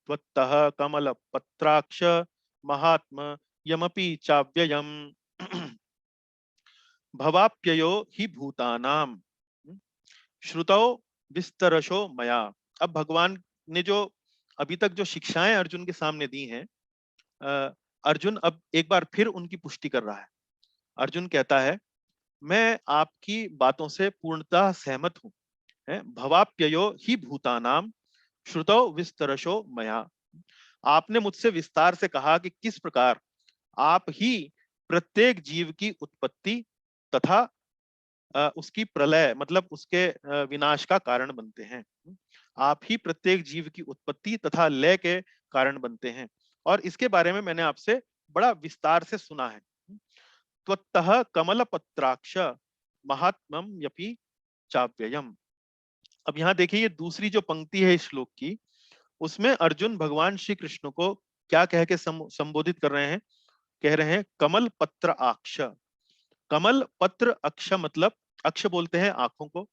A: त्वत्तः कमलपत्राक्ष महात्म यमपि चाव्ययम्। भवाप्ययो हि भूतानां श्रुतौ विस्तरशो मया। अब भगवान ने जो अभी तक जो शिक्षाएं अर्जुन के सामने दी हैं, अर्जुन अब एक बार फिर उनकी पुष्टि कर रहा है। अर्जुन कहता है, मैं आपकी बातों से पूर्णतः सहमत हूं। भवाप्ययो ही भूतानाम श्रुतौ विस्तरशो मया। आपने मुझसे विस्तार से कहा कि किस प्रकार आप ही प्रत्येक जीव की उत्पत्ति तथा उसकी प्रलय मतलब उसके विनाश का कारण बनते हैं। आप ही प्रत्येक जीव की उत्पत्ति तथा लय के कारण बनते हैं। और इसके बारे में मैंने आपसे बड़ा विस्तार से सुना है। त्वत्तः कमल पत्राक्ष महात्मम यपि चाव्ययम। अब यहाँ देखिए, ये दूसरी जो पंक्ति है इस श्लोक की, उसमें अर्जुन भगवान श्री कृष्ण को क्या कह के संबोधित कर रहे हैं? कह रहे हैं कमल पत्र अक्ष। कमल पत्र अक्ष मतलब, अक्ष बोलते हैं आंखों को,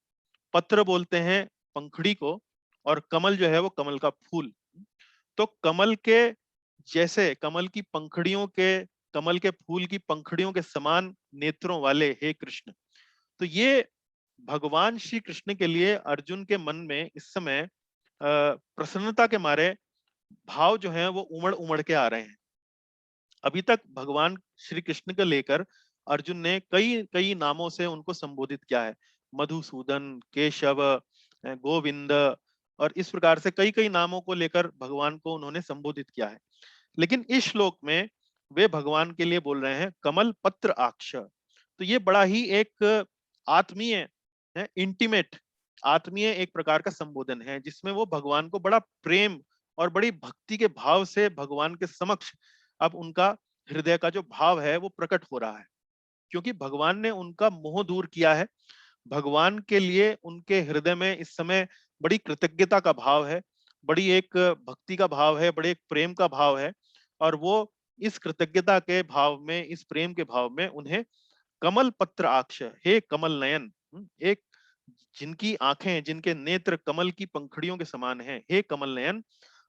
A: पत्र बोलते हैं पंखड़ी को, और कमल जो है वो कमल का फूल। तो कमल के जैसे, कमल की पंखड़ियों के, कमल के फूल की पंखड़ियों के समान नेत्रों वाले हे कृष्ण। तो ये भगवान श्री कृष्ण के लिए अर्जुन के मन में इस समय प्रसन्नता के मारे भाव जो हैं वो उमड़ उमड़ के आ रहे हैं। अभी तक भगवान श्री कृष्ण को लेकर अर्जुन ने कई कई नामों से उनको संबोधित किया है। मधुसूदन, केशव, गोविंद, और इस प्रकार से कई कई नामों को लेकर भगवान को उन्होंने संबोधित किया है। लेकिन इस श्लोक में वे भगवान के लिए बोल रहे हैं कमल पत्र अक्ष। तो ये बड़ा ही एक आत्मीय है, इंटीमेट, आत्मीय एक प्रकार का संबोधन है, जिसमें वो भगवान को बड़ा प्रेम और बड़ी भक्ति के भाव से भगवान के समक्ष अब उनका हृदय का जो भाव है वो प्रकट हो रहा है। क्योंकि भगवान ने उनका मोह दूर किया है। भगवान के लिए उनके हृदय में इस समय बड़ी कृतज्ञता का भाव है, बड़ी एक भक्ति का भाव है, बड़े एक प्रेम का भाव है। और वो इस कृतज्ञता के भाव में, इस प्रेम के भाव में उन्हें कमल पत्र अक्ष, हे कमल नयन, एक जिनकी आंखें, जिनके नेत्र कमल की पंखड़ियों के समान हैं, हे कमल नयन,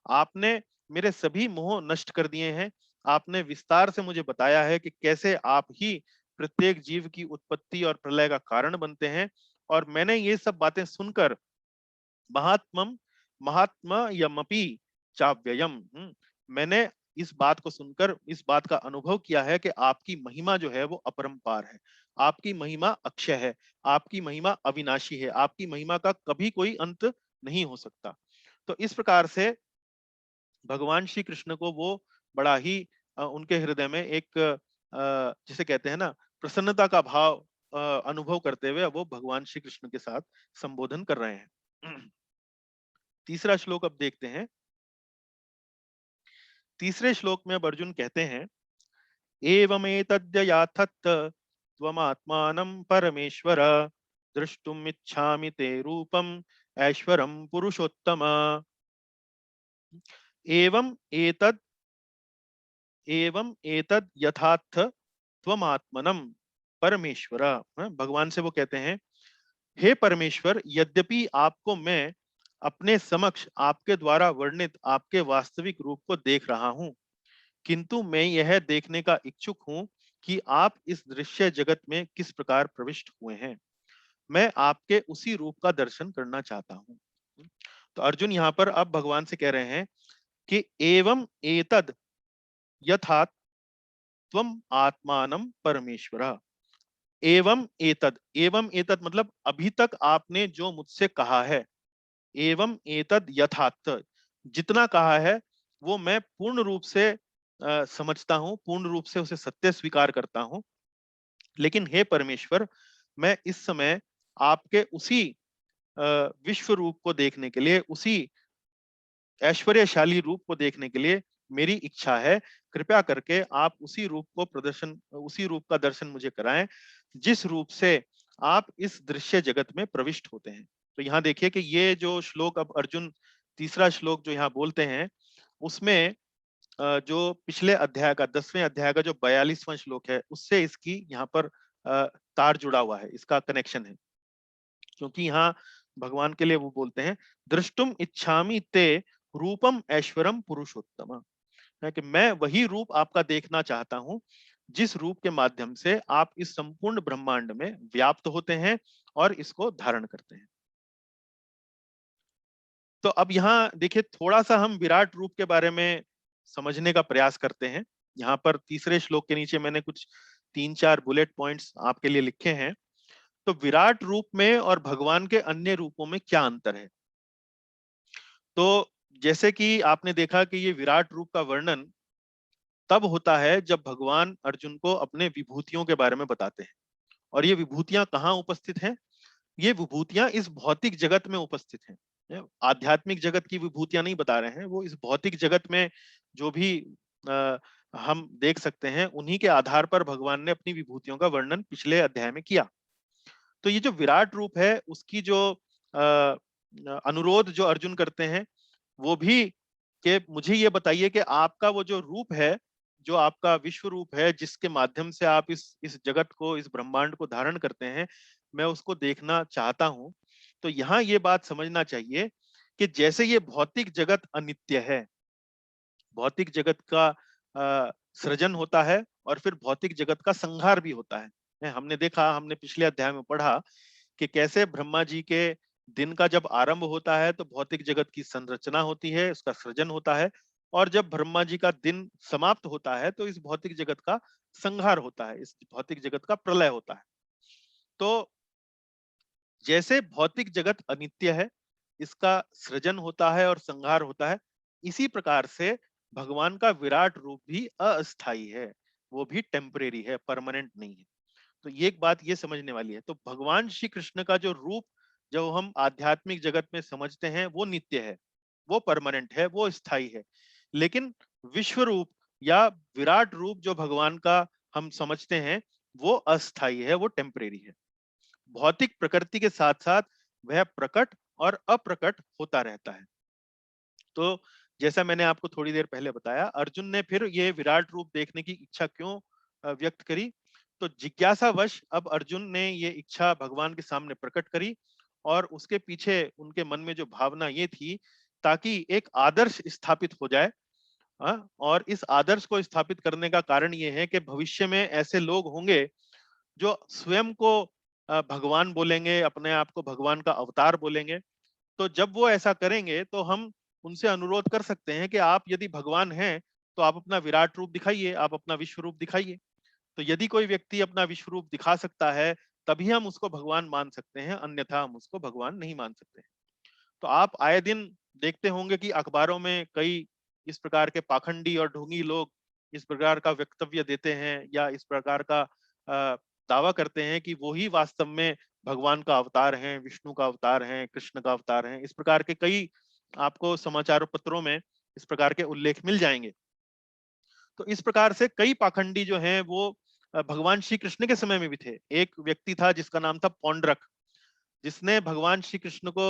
A: आपने मेरे सभी मोह नष्ट कर दिए हैं। आपने विस्तार से मुझे बताया है कि कैसे आप ही प्रत्येक जीव की उत्पत्ति और प्रलय का कारण बनते हैं। और मैंने ये सब बातें सुनकर महात्मम महात्मा यमपि चाव्ययम, मैंने इस बात को सुनकर इस बात का अनुभव किया है कि आपकी महिमा जो है वो अपरंपार है, आपकी महिमा अक्षय है, आपकी महिमा अविनाशी है, आपकी महिमा का कभी कोई अंत नहीं हो सकता। तो इस प्रकार से भगवान श्री कृष्ण को वो बड़ा ही उनके हृदय में एक जिसे कहते हैं ना प्रसन्नता का भाव अनुभव करते हुए वो भगवान श्री कृष्ण के साथ संबोधन कर रहे हैं। तीसरा श्लोक अब देखते हैं। तीसरे श्लोक में अब अर्जुन कहते हैं एवमेतद्यथाथ त्वमात्मानं परमेश्वर द्रष्टुमिच्छामि ते रूपम ऐश्वरम पुरुषोत्तम। एवं एतद एवं एतद यथार्थ त्वमात्मनम परमेश्वर। भगवान से वो कहते हैं हे परमेश्वर, यद्यपि आपको मैं अपने समक्ष आपके द्वारा वर्णित आपके वास्तविक रूप को देख रहा हूं, किंतु मैं यह देखने का इच्छुक हूं कि आप इस दृश्य जगत में किस प्रकार प्रविष्ट हुए हैं। मैं आपके उसी रूप का दर्शन करना चाहता हूं। तो अर्जुन यहाँ पर अब भगवान से कह रहे हैं कि एवं एतद यथात त्वम आत्मानं परमेश्वर। एवं एतद मतलब अभी तक आपने जो मुझसे कहा है, एवं एतद यथार्थ, जितना कहा है वो मैं पूर्ण रूप से समझता हूं, पूर्ण रूप से उसे सत्य स्वीकार करता हूं। लेकिन हे परमेश्वर, मैं इस समय आपके उसी विश्व रूप को देखने के लिए, उसी ऐश्वर्यशाली रूप को देखने के लिए मेरी इच्छा है। कृपया करके आप उसी रूप को प्रदर्शन, उसी रूप का दर्शन मुझे कराएं जिस रूप से आप इस दृश्य जगत में प्रविष्ट होते हैं। तो यहाँ देखिए कि ये जो श्लोक अब अर्जुन तीसरा श्लोक जो यहाँ बोलते हैं, उसमें जो पिछले अध्याय का 10वें अध्याय का जो 42वां श्लोक है उससे इसकी यहाँ पर तार जुड़ा हुआ है, इसका कनेक्शन है। क्योंकि यहाँ भगवान के लिए वो बोलते हैं दृष्टुम इच्छामि ते रूपम ऐश्वरम पुरुषोत्तम, है कि मैं वही रूप आपका देखना चाहता हूं जिस रूप के माध्यम से आप इस संपूर्ण ब्रह्मांड में व्याप्त होते हैं और इसको धारण करते हैं। तो अब यहाँ देखिए, थोड़ा सा हम विराट रूप के बारे में समझने का प्रयास करते हैं। यहाँ पर तीसरे श्लोक के नीचे मैंने कुछ 3-4 बुलेट पॉइंट्स आपके लिए लिखे हैं। तो विराट रूप में और भगवान के अन्य रूपों में क्या अंतर है? तो जैसे कि आपने देखा कि ये विराट रूप का वर्णन तब होता है जब भगवान अर्जुन को अपने विभूतियों के बारे में बताते हैं। और ये विभूतियां कहाँ उपस्थित हैं? ये विभूतियां इस भौतिक जगत में उपस्थित हैं। आध्यात्मिक जगत की विभूतियां नहीं बता रहे हैं, वो इस भौतिक जगत में जो भी आ, हम देख सकते हैं, उन्हीं के आधार पर भगवान ने अपनी विभूतियों का वर्णन पिछले अध्याय में किया। तो ये जो विराट रूप है, उसकी जो अनुरोध जो अर्जुन करते हैं, वो भी कि मुझे ये बताइए कि आपका वो जो रूप है, जो आपका विश्व रूप है, जिसके माध्यम से आप इस जगत को, इस ब्रह्मांड को धारण करते हैं, मैं उसको देखना चाहता हूं। तो यहाँ ये बात समझना चाहिए कि जैसे ये भौतिक जगत अनित्य है, भौतिक जगत का सृजन होता है और फिर भौतिक जगत का संहार भी होता है। हमने देखा, हमने पिछले अध्याय में पढ़ा कि कैसे ब्रह्मा जी के दिन का जब आरंभ होता है तो भौतिक जगत की संरचना होती है, उसका सृजन होता है, और जब ब्रह्मा जी का दिन समाप्त होता है तो इस भौतिक जगत का संहार होता है, इस भौतिक जगत का प्रलय होता है। तो जैसे भौतिक जगत अनित्य है, इसका सृजन होता है और संहार होता है, इसी प्रकार से भगवान का विराट रूप भी अस्थाई है, वो भी टेम्परेरी है, परमानेंट नहीं है। तो ये एक बात ये समझने वाली है। तो भगवान श्री कृष्ण का जो रूप, जो हम आध्यात्मिक जगत में समझते हैं, वो नित्य है, वो परमानेंट है, वो स्थायी है। लेकिन विश्व रूप या विराट रूप जो भगवान का हम समझते हैं, वो अस्थायी है, वो टेम्परेरी है। भौतिक प्रकृति के साथ साथ वह प्रकट और अप्रकट होता रहता है। तो जैसा मैंने आपको थोड़ी देर पहले बताया, अर्जुन ने फिर ये विराट रूप देखने की इच्छा क्यों व्यक्त करी? तो जिज्ञासावश अब अर्जुन ने ये इच्छा भगवान के सामने प्रकट करी, और उसके पीछे उनके मन में जो भावना ये थी, ताकि एक आदर्श स्थापित हो जाए। और इस आदर्श को स्थापित करने का कारण ये है कि भविष्य में ऐसे लोग होंगे जो स्वयं को भगवान बोलेंगे, अपने आप को भगवान का अवतार बोलेंगे। तो जब वो ऐसा करेंगे तो हम उनसे अनुरोध कर सकते हैं कि आप यदि भगवान हैं तो आप अपना विराट रूप दिखाइए, आप अपना विश्व रूप दिखाइए। तो यदि कोई व्यक्ति अपना विश्व रूप दिखा सकता है, तभी हम उसको भगवान मान सकते हैं, अन्यथा हम उसको भगवान नहीं मान सकते। तो आप आए दिन देखते होंगे कि अखबारों में कई इस प्रकार के पाखंडी और ढोंगी लोग इस प्रकार का वक्तव्य देते हैं, या इस प्रकार का दावा करते हैं कि वो ही वास्तव में भगवान का अवतार हैं, विष्णु का अवतार हैं, कृष्ण का अवतार हैं। इस प्रकार के कई आपको समाचार पत्रों में इस प्रकार के उल्लेख मिल जाएंगे। तो इस प्रकार से कई पाखंडी जो हैं वो भगवान श्री कृष्ण के समय में भी थे। एक व्यक्ति था जिसका नाम था पौंड्रक, जिसने भगवान श्री कृष्ण को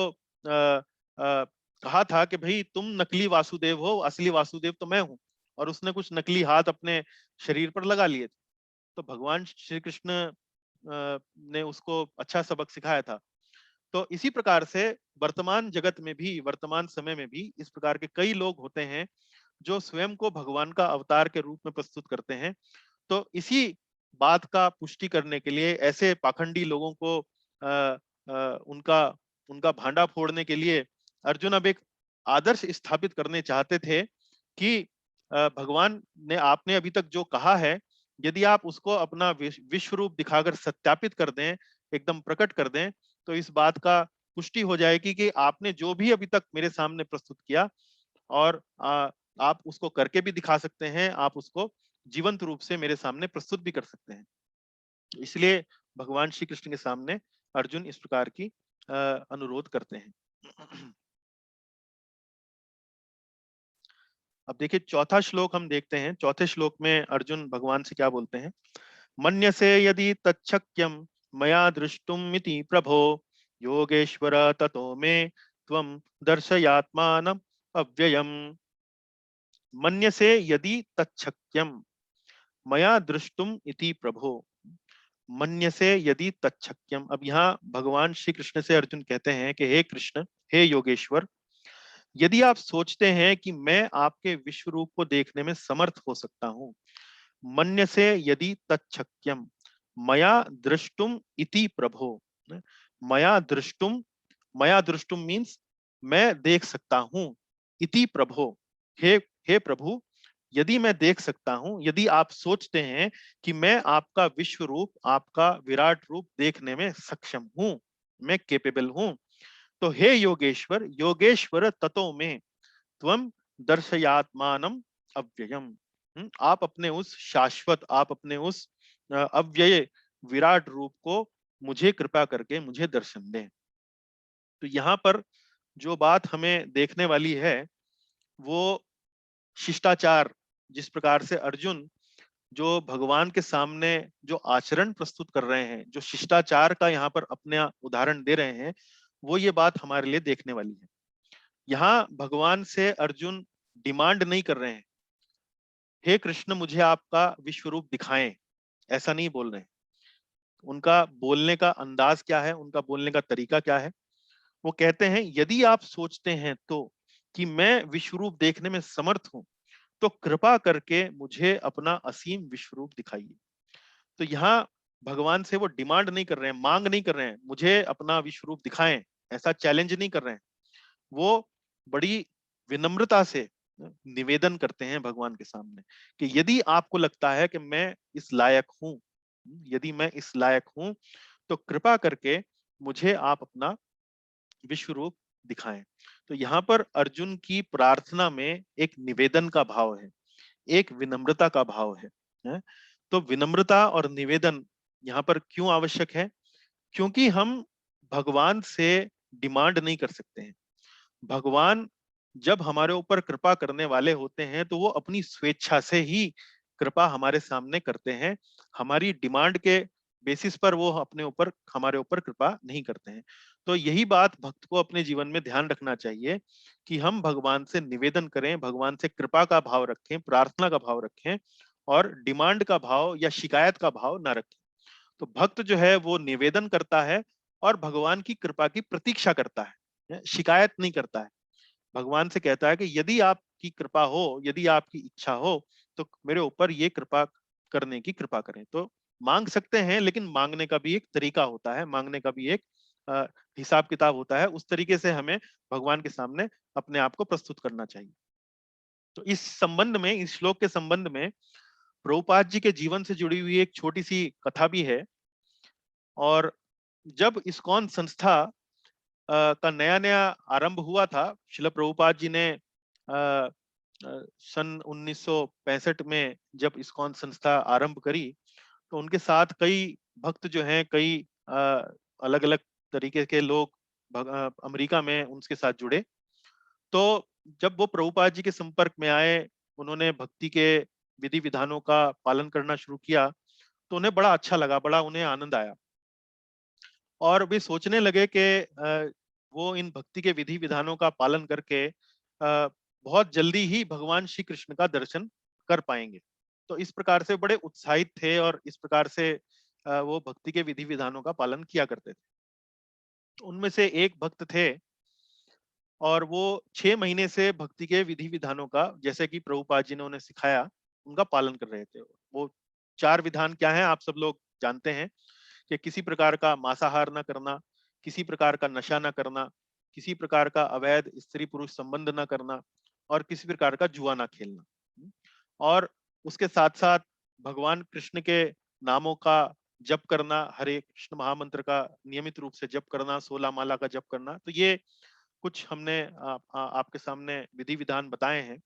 A: कहा था कि भाई तुम नकली वासुदेव हो, असली वासुदेव तो मैं हूं। और उसने कुछ नकली हाथ अपने शरीर पर लगा लिए थे। तो भगवान श्री कृष्ण ने उसको अच्छा सबक सिखाया था। तो इसी प्रकार से वर्तमान जगत में भी, वर्तमान समय में भी इस प्रकार के कई लोग होते हैं जो स्वयं को भगवान का अवतार के रूप में प्रस्तुत करते हैं। तो इसी बात का पुष्टि करने के लिए ऐसे पाखंडी लोगों को उनका उनका भांडा फोड़ने के लिए अर्जुन अब एक आदर्श स्थापित करने चाहते थे कि भगवान ने, आपने अभी तक जो कहा है, यदि आप उसको अपना विश्व रूप दिखाकर सत्यापित कर दें, एकदम प्रकट कर दें, तो इस बात का पुष्टि हो जाएगी कि आपने जो भी अभी तक मेरे सामने प्रस्तुत किया, और आप उसको करके भी दिखा सकते हैं, आप उसको जीवंत रूप से मेरे सामने प्रस्तुत भी कर सकते हैं। इसलिए भगवान श्री कृष्ण के सामने अर्जुन इस प्रकार की अनुरोध करते हैं। अब देखिए चौथा श्लोक हम देखते हैं। चौथे श्लोक में अर्जुन भगवान से क्या बोलते हैं? मन्यसे यदि तच्छक्यम मया दृष्टुमिति प्रभो योगेश्वर ततो मे त्वं दर्शयात्मानम् अव्ययम्। मन्यसे यदि तच्छक्यम मया दृष्टुम इति प्रभो। मन्यसे यदि तच्छक्यम। अब यहाँ भगवान श्री कृष्ण से अर्जुन कहते हैं कि हे कृष्ण, हे योगेश्वर, यदि आप सोचते हैं कि मैं आपके विश्व रूप को देखने में समर्थ हो सकता हूं, मन्यसे यदि तच्छक्यम मया दृष्टुम इति प्रभो। मया दृष्टुम मीन्स मैं देख सकता हूं, इति प्रभो, हे हे प्रभु, यदि मैं देख सकता हूं, यदि आप सोचते हैं कि मैं आपका विश्व रूप, आपका विराट रूप देखने में सक्षम हूं, मैं केपेबल हूं, तो हे योगेश्वर, योगेश्वर ततो में त्वम दर्शयात्मानम अव्ययम। आप अपने उस शाश्वत, आप अपने उस अव्यय विराट रूप को मुझे कृपा करके मुझे दर्शन दें। तो यहाँ पर जो बात हमें देखने वाली है वो शिष्टाचार, जिस प्रकार से अर्जुन जो भगवान के सामने जो आचरण प्रस्तुत कर रहे हैं, जो शिष्टाचार का यहाँ पर अपने उदाहरण दे रहे हैं, वो ये बात हमारे लिए देखने वाली है। यहाँ भगवान से अर्जुन डिमांड नहीं कर रहे हैं, हे कृष्ण मुझे आपका विश्व रूप दिखाएं, ऐसा नहीं बोल रहे हैं। उनका बोलने का अंदाज क्या है, उनका बोलने का तरीका क्या है? वो कहते हैं यदि आप सोचते हैं तो कि मैं विश्व रूप देखने में समर्थ हूं, तो कृपा करके मुझे अपना असीम विश्व रूप दिखाइए। तो यहाँ भगवान से वो डिमांड नहीं कर रहे हैं, मांग नहीं कर रहे हैं, मुझे अपना विश्व रूप दिखाएं, ऐसा चैलेंज नहीं कर रहे हैं। वो बड़ी विनम्रता से निवेदन करते हैं भगवान के सामने कि यदि आपको लगता है कि मैं इस लायक हूं, यदि मैं इस लायक हूं, तो कृपा करके मुझे आप अपना विश्व रूप दिखाएं। तो यहाँ पर अर्जुन की प्रार्थना में एक निवेदन का भाव है, एक विनम्रता का भाव है? तो विनम्रता और निवेदन यहाँ पर क्यों आवश्यक है? क्योंकि हम भगवान से डिमांड नहीं कर सकते हैं। भगवान जब हमारे ऊपर कृपा करने वाले होते हैं तो वो अपनी स्वेच्छा से ही कृपा हमारे सामने करते हैं। हमारी डिमांड के बेसिस पर वो अपने ऊपर हमारे ऊपर कृपा नहीं करते हैं। तो यही बात भक्त को अपने जीवन में ध्यान रखना चाहिए कि हम भगवान से निवेदन करें, भगवान से कृपा का भाव रखें, प्रार्थना का भाव रखें और डिमांड का भाव या शिकायत का भाव ना रखें। तो भक्त जो है वो निवेदन करता है और भगवान की कृपा की प्रतीक्षा करता है, शिकायत नहीं करता है। भगवान से कहता है कि यदि आपकी कृपा हो, यदि आपकी इच्छा हो, तो मेरे ऊपर ये कृपा करने की कृपा करें। तो मांग सकते हैं, लेकिन मांगने का भी एक तरीका होता है, मांगने का भी एक अ, हिसाब किताब होता है। उस तरीके से हमें भगवान के सामने अपने आप को प्रस्तुत करना चाहिए। तो इस संबंध में, इस श्लोक के संबंध में प्रभुपाद जी के जीवन से जुड़ी हुई एक छोटी सी कथा भी है। और जब इस्कॉन संस्था का नया नया आरंभ हुआ था, शिला प्रभुपाद जी ने सन 1965 में जब इस्कॉन संस्था आरंभ करी, तो उनके साथ कई भक्त जो हैं, कई अलग अलग तरीके के लोग अमेरिका में उनके साथ जुड़े। तो जब वो प्रभुपाद जी के संपर्क में आए, उन्होंने भक्ति के विधि विधानों का पालन करना शुरू किया, तो उन्हें बड़ा अच्छा लगा, बड़ा उन्हें आनंद आया। और वे सोचने लगे कि वो इन भक्ति के विधि विधानों का पालन करके बहुत जल्दी ही भगवान श्री कृष्ण का दर्शन कर पाएंगे। तो इस प्रकार से बड़े उत्साहित थे और इस प्रकार से वो भक्ति के विधि विधानों का पालन किया करते थे। उनमें से एक भक्त थे और वो 6 महीने से भक्ति के विधि विधानों का, जैसे कि प्रभुपाद जी ने उन्हें सिखाया, उनका पालन कर रहे थे। वो 4 विधान क्या हैं आप सब लोग जानते हैं कि किसी प्रकार का मांसाहार न करना, किसी प्रकार का नशा न करना, किसी प्रकार का अवैध स्त्री पुरुष संबंध न करना और किसी प्रकार का जुआ ना खेलना। और उसके साथ साथ भगवान कृष्ण के नामों का जप करना, हरे कृष्ण महामंत्र का नियमित रूप से जप करना, 16 माला का जप करना। तो ये कुछ हमने आपके सामने विधि विधान बताए हैं।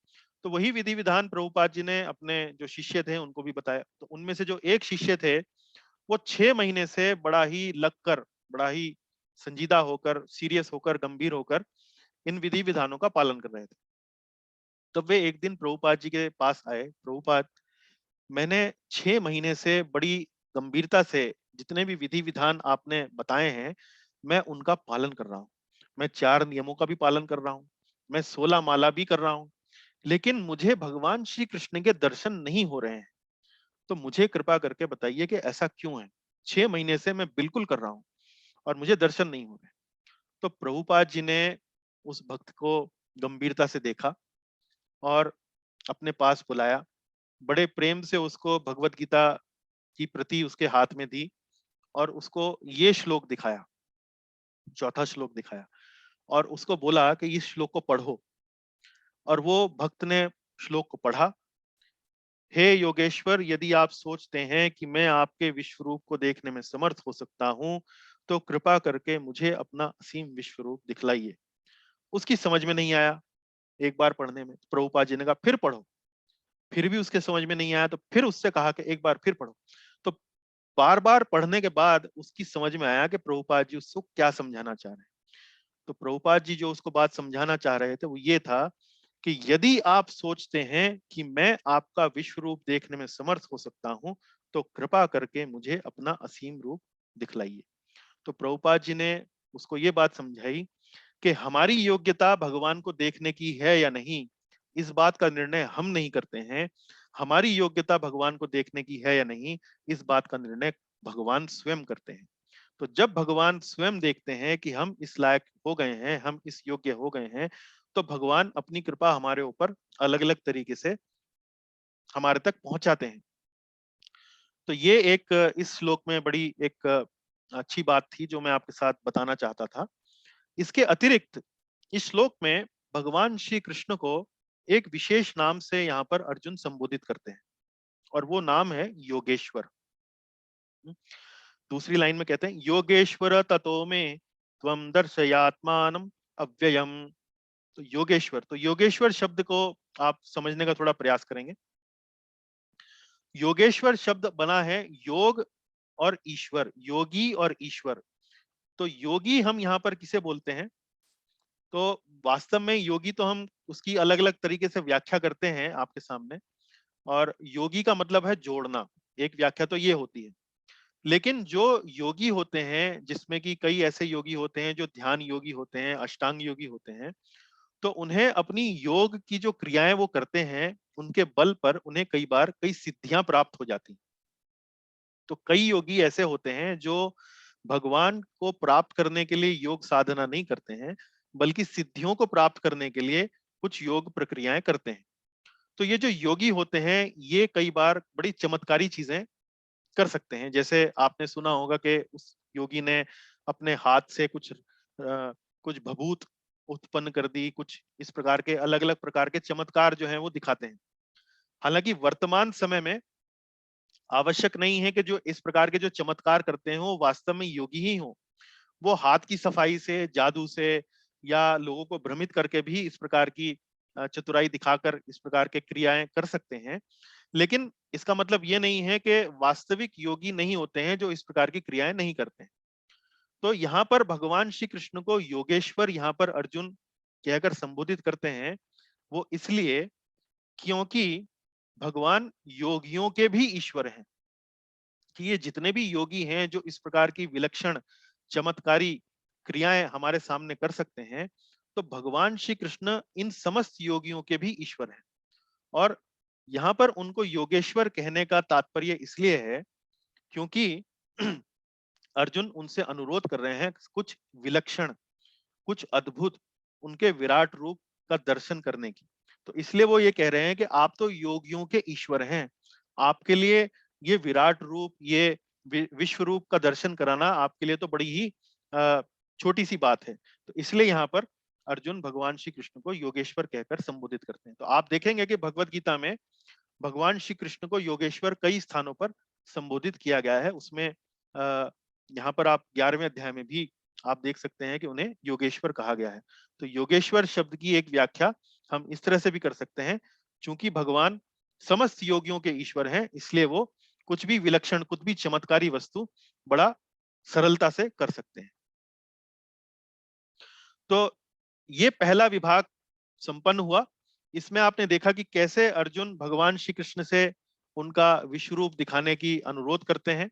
A: तो वही विधि विधान प्रभुपाद जी ने अपने जो शिष्य थे उनको भी बताया। तो उनमें से जो एक शिष्य थे, वो 6 महीने से बड़ा ही लगकर, बड़ा ही संजीदा होकर, सीरियस होकर, गंभीर होकर इन विधि विधानों का पालन कर रहे थे। तब वे एक दिन प्रभुपाद जी के पास आए, प्रभुपाद, मैंने 6 महीने से बड़ी गंभीरता से जितने भी विधि विधान आपने बताए हैं, मैं उनका पालन कर रहा हूँ। मैं 4 नियमों का भी पालन कर रहा हूँ, मैं 16 माला भी कर रहा हूँ, लेकिन मुझे भगवान श्री कृष्ण के दर्शन नहीं हो रहे हैं। तो मुझे कृपा करके बताइए कि ऐसा क्यों है? 6 महीने से मैं बिल्कुल कर रहा हूँ और मुझे दर्शन नहीं हो रहे। तो प्रभुपाद जी ने उस भक्त को गंभीरता से देखा और अपने पास बुलाया, बड़े प्रेम से उसको भगवत गीता की प्रति उसके हाथ में दी और उसको ये श्लोक दिखाया, चौथा श्लोक दिखाया और उसको बोला कि इस श्लोक को पढ़ो। और वो भक्त ने श्लोक को पढ़ा। हे योगेश्वर, यदि आप सोचते हैं कि मैं आपके विश्व रूप को देखने में समर्थ हो सकता हूँ, तो कृपा करके मुझे अपना असीम विश्व रूप दिखलाइए। उसकी समझ में नहीं आया एक बार पढ़ने में। प्रभुपाद जी ने कहा फिर पढ़ो। फिर भी उसके समझ में नहीं आया तो फिर उससे कहा कि एक बार फिर पढ़ो। तो बार बार पढ़ने के बाद उसकी समझ में आया कि प्रभुपाद जी उसको क्या समझाना चाह रहे हैं। तो प्रभुपाद जी जो उसको बात समझाना चाह रहे थे वो ये था कि यदि आप सोचते हैं कि मैं आपका विश्व रूप देखने में समर्थ हो सकता हूं, तो कृपा करके मुझे अपना असीम रूप दिखलाइए। तो प्रभुपाद जी ने उसको ये बात समझाई कि हमारी योग्यता भगवान को देखने की है या नहीं, इस बात का निर्णय हम नहीं करते हैं। हमारी योग्यता भगवान को देखने की है या नहीं, इस बात का निर्णय भगवान स्वयं करते हैं। तो जब भगवान स्वयं देखते हैं कि हम इस लायक हो गए हैं, हम इस योग्य हो गए हैं, तो भगवान अपनी कृपा हमारे ऊपर अलग अलग तरीके से हमारे तक पहुंचाते हैं। तो ये एक इस श्लोक में बड़ी एक अच्छी बात थी जो मैं आपके साथ बताना चाहता था। इसके अतिरिक्त इस श्लोक में भगवान श्री कृष्ण को एक विशेष नाम से यहाँ पर अर्जुन संबोधित करते हैं, और वो नाम है योगेश्वर। दूसरी लाइन में कहते हैं योगेश्वर ततो में त्वं दर्शयात्मानम अव्ययम। तो योगेश्वर शब्द को आप समझने का थोड़ा प्रयास करेंगे। योगेश्वर शब्द बना है योग और ईश्वर, योगी और ईश्वर। तो योगी हम यहाँ पर किसे बोलते हैं? तो वास्तव में योगी तो हम उसकी अलग अलग तरीके से व्याख्या करते हैं आपके सामने, और योगी का मतलब है जोड़ना, एक व्याख्या तो ये होती है। लेकिन जो योगी होते हैं, जिसमें कि कई ऐसे योगी होते हैं जो ध्यान योगी होते हैं, अष्टांग योगी होते हैं, तो उन्हें अपनी योग की जो क्रियाएं वो करते हैं, उनके बल पर उन्हें कई बार कई सिद्धियां प्राप्त हो जाती। तो कई योगी ऐसे होते हैं जो भगवान को प्राप्त करने के लिए योग साधना नहीं करते हैं, बल्कि सिद्धियों को प्राप्त करने के लिए कुछ योग प्रक्रियाएं करते हैं। तो ये जो योगी होते हैं, ये कई बार बड़ी चमत्कारी चीजें कर सकते हैं। जैसे आपने सुना होगा कि उस योगी ने अपने हाथ से कुछ भभूत उत्पन्न कर दी, कुछ इस प्रकार के अलग अलग प्रकार के चमत्कार जो हैं वो दिखाते हैं। हालांकि वर्तमान समय में आवश्यक नहीं है कि जो इस प्रकार के जो चमत्कार करते हैं वो वास्तव में योगी ही हो। वो हाथ की सफाई से, जादू से, या लोगों को भ्रमित करके भी इस प्रकार की चतुराई दिखाकर इस प्रकार के क्रियाएं कर सकते हैं। लेकिन इसका मतलब ये नहीं है कि वास्तविक योगी नहीं होते हैं जो इस प्रकार की क्रियाएं नहीं करते हैं। तो यहाँ पर भगवान श्री कृष्ण को योगेश्वर यहाँ पर अर्जुन कहकर संबोधित करते हैं, वो इसलिए क्योंकि भगवान योगियों के भी ईश्वर हैं। कि ये जितने भी योगी हैं जो इस प्रकार की विलक्षण चमत्कारी क्रियाएं हमारे सामने कर सकते हैं, तो भगवान श्री कृष्ण इन समस्त योगियों के भी ईश्वर हैं। और यहाँ पर उनको योगेश्वर कहने का तात्पर्य इसलिए है क्योंकि अर्जुन उनसे अनुरोध कर रहे हैं कुछ विलक्षण, कुछ अद्भुत उनके विराट रूप का दर्शन करने की। तो इसलिए वो ये कह रहे हैं कि आप तो योगियों के ईश्वर हैं, आपके लिए ये विराट रूप, ये विश्व रूप का दर्शन कराना आपके लिए तो बड़ी ही छोटी सी बात है। तो इसलिए यहाँ पर अर्जुन भगवान श्री कृष्ण को योगेश्वर कहकर संबोधित करते हैं। तो आप देखेंगे कि भगवत गीता में भगवान श्री कृष्ण को योगेश्वर कई स्थानों पर संबोधित किया गया है। उसमें यहाँ पर आप 11वें अध्याय में भी आप देख सकते हैं कि उन्हें योगेश्वर कहा गया है। तो योगेश्वर शब्द की एक व्याख्या हम इस तरह से भी कर सकते हैं, चूंकि भगवान समस्त योगियों के ईश्वर हैं, इसलिए वो कुछ भी विलक्षण, कुछ भी चमत्कारी वस्तु बड़ा सरलता से कर सकते हैं। तो ये पहला विभाग संपन्न हुआ। इसमें आपने देखा कि कैसे अर्जुन भगवान श्री कृष्ण से उनका विश्व रूप दिखाने की अनुरोध करते हैं,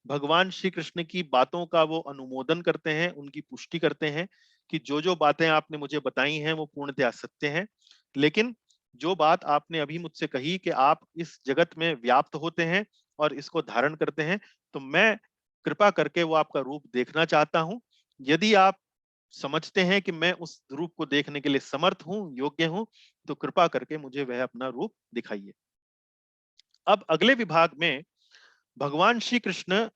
A: भगवान श्री कृष्ण की बातों का वो अनुमोदन करते हैं, उनकी पुष्टि करते हैं कि जो बातें आपने मुझे बताई हैं वो पूर्णतः सत्य हैं। लेकिन जो बात आपने अभी मुझसे कही कि आप इस जगत में व्याप्त होते हैं और इसको धारण करते हैं, तो मैं कृपा करके वो आपका रूप देखना चाहता हूं। यदि आप समझते हैं कि मैं उस रूप को देखने के लिए समर्थ हूं, योग्य हूं, तो कृपा करके मुझे वह अपना रूप दिखाइए। अब अगले विभाग में भगवान श्री कृष्ण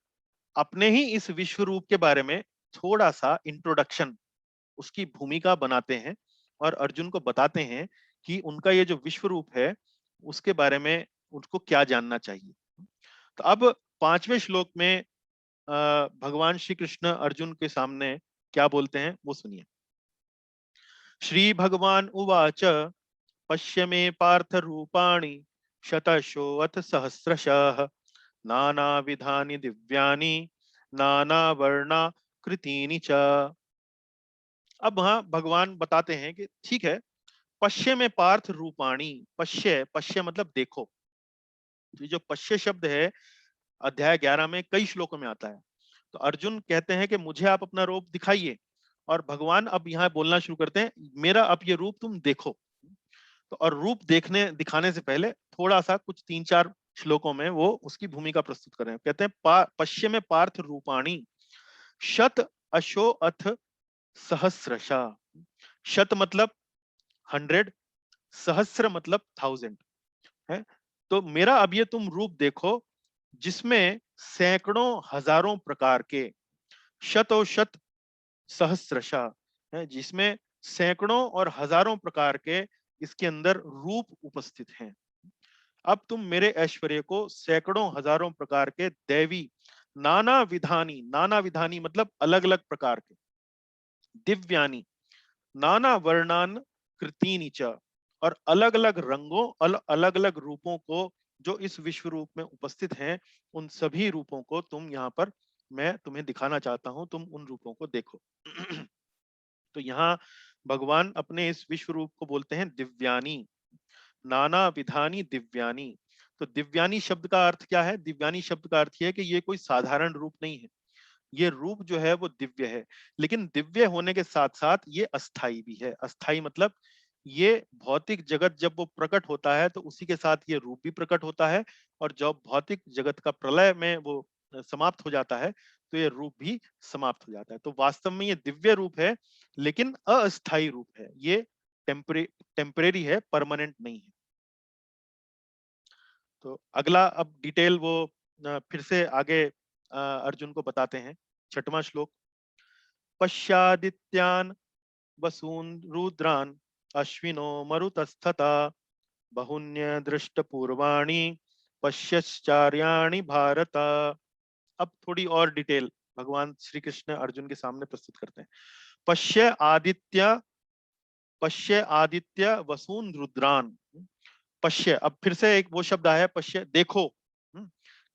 A: अपने ही इस विश्व रूप के बारे में थोड़ा सा इंट्रोडक्शन, उसकी भूमिका बनाते हैं और अर्जुन को बताते हैं कि उनका ये जो विश्व रूप है उसके बारे में उनको क्या जानना चाहिए। तो अब 5वें श्लोक में भगवान श्री कृष्ण अर्जुन के सामने क्या बोलते हैं वो सुनिए। श्री भगवान उवाच पश्य मे पार्थ रूपाणि शतशोऽथ सहस्रशः नानाविधानि दिव्यानि नानावर्णाकृतीनि च। अब वहां भगवान बताते हैं कि ठीक है, पश्य में पार्थ रूपाणी। पश्य, पश्य मतलब देखो। ये जो पश्य शब्द है अध्याय 11 में कई श्लोकों में आता है। तो अर्जुन कहते हैं कि मुझे आप अपना रूप दिखाइए, और भगवान अब यहाँ बोलना शुरू करते हैं, मेरा अब ये रूप तुम देखो। तो और रूप देखने दिखाने से पहले थोड़ा सा कुछ 3-4 श्लोकों में वो उसकी भूमिका प्रस्तुत कर रहे हैं। कहते हैं पश्य में पार्थ रूपाणी शत अशो अथ सहस्रशा। शत मतलब 100, सहस्र मतलब 1000 है। तो मेरा अब ये तुम रूप देखो जिसमें सैकड़ों हजारों प्रकार के, शतो शत सहस्रशा है, जिसमें सैकड़ों और हजारों प्रकार के इसके अंदर रूप उपस्थित हैं। अब तुम मेरे ऐश्वर्य को सैकड़ों हजारों प्रकार के दैवी नाना विधानी मतलब अलग अलग प्रकार के, दिव्यानी नाना वर्णान कृतीनि च, और अलग अलग रंगों अलग अलग रूपों को जो इस विश्व रूप में उपस्थित हैं, उन सभी रूपों को तुम यहाँ पर मैं तुम्हें दिखाना चाहता हूं, तुम उन रूपों को देखो। तो यहाँ भगवान अपने इस विश्व रूप को बोलते हैं दिव्यानी, नाना विधानी दिव्यानी। तो दिव्यानी शब्द का अर्थ क्या है? दिव्यानी शब्द का अर्थ यह है कि ये कोई साधारण रूप नहीं है, ये रूप जो है वो दिव्य है। लेकिन दिव्य होने के साथ साथ ये अस्थाई भी है। अस्थाई मतलब ये भौतिक जगत जब वो प्रकट होता है तो उसी के साथ ये रूप भी प्रकट होता है, और जब भौतिक जगत का प्रलय में वो समाप्त हो जाता है तो ये रूप भी समाप्त हो जाता है। तो वास्तव में ये दिव्य रूप है, लेकिन अस्थाई रूप है। ये टेम्परेरी है, परमानेंट नहीं है। तो अगला अब डिटेल वो फिर से आगे अर्जुन को बताते हैं। 6वां श्लोक। पश्यादित्यान् वसून् रुद्रान् अश्विनो मरुतस्तथा बहुन्य दृष्ट पूर्वाणि पश्यश्चार्याणि भारत। अब थोड़ी और डिटेल भगवान श्री कृष्ण अर्जुन के सामने प्रस्तुत करते हैं। पश्य आदित्य, पश्य आदित्य वसून रुद्रान। पश्य, अब फिर से एक वो शब्द आया है, पश्य देखो।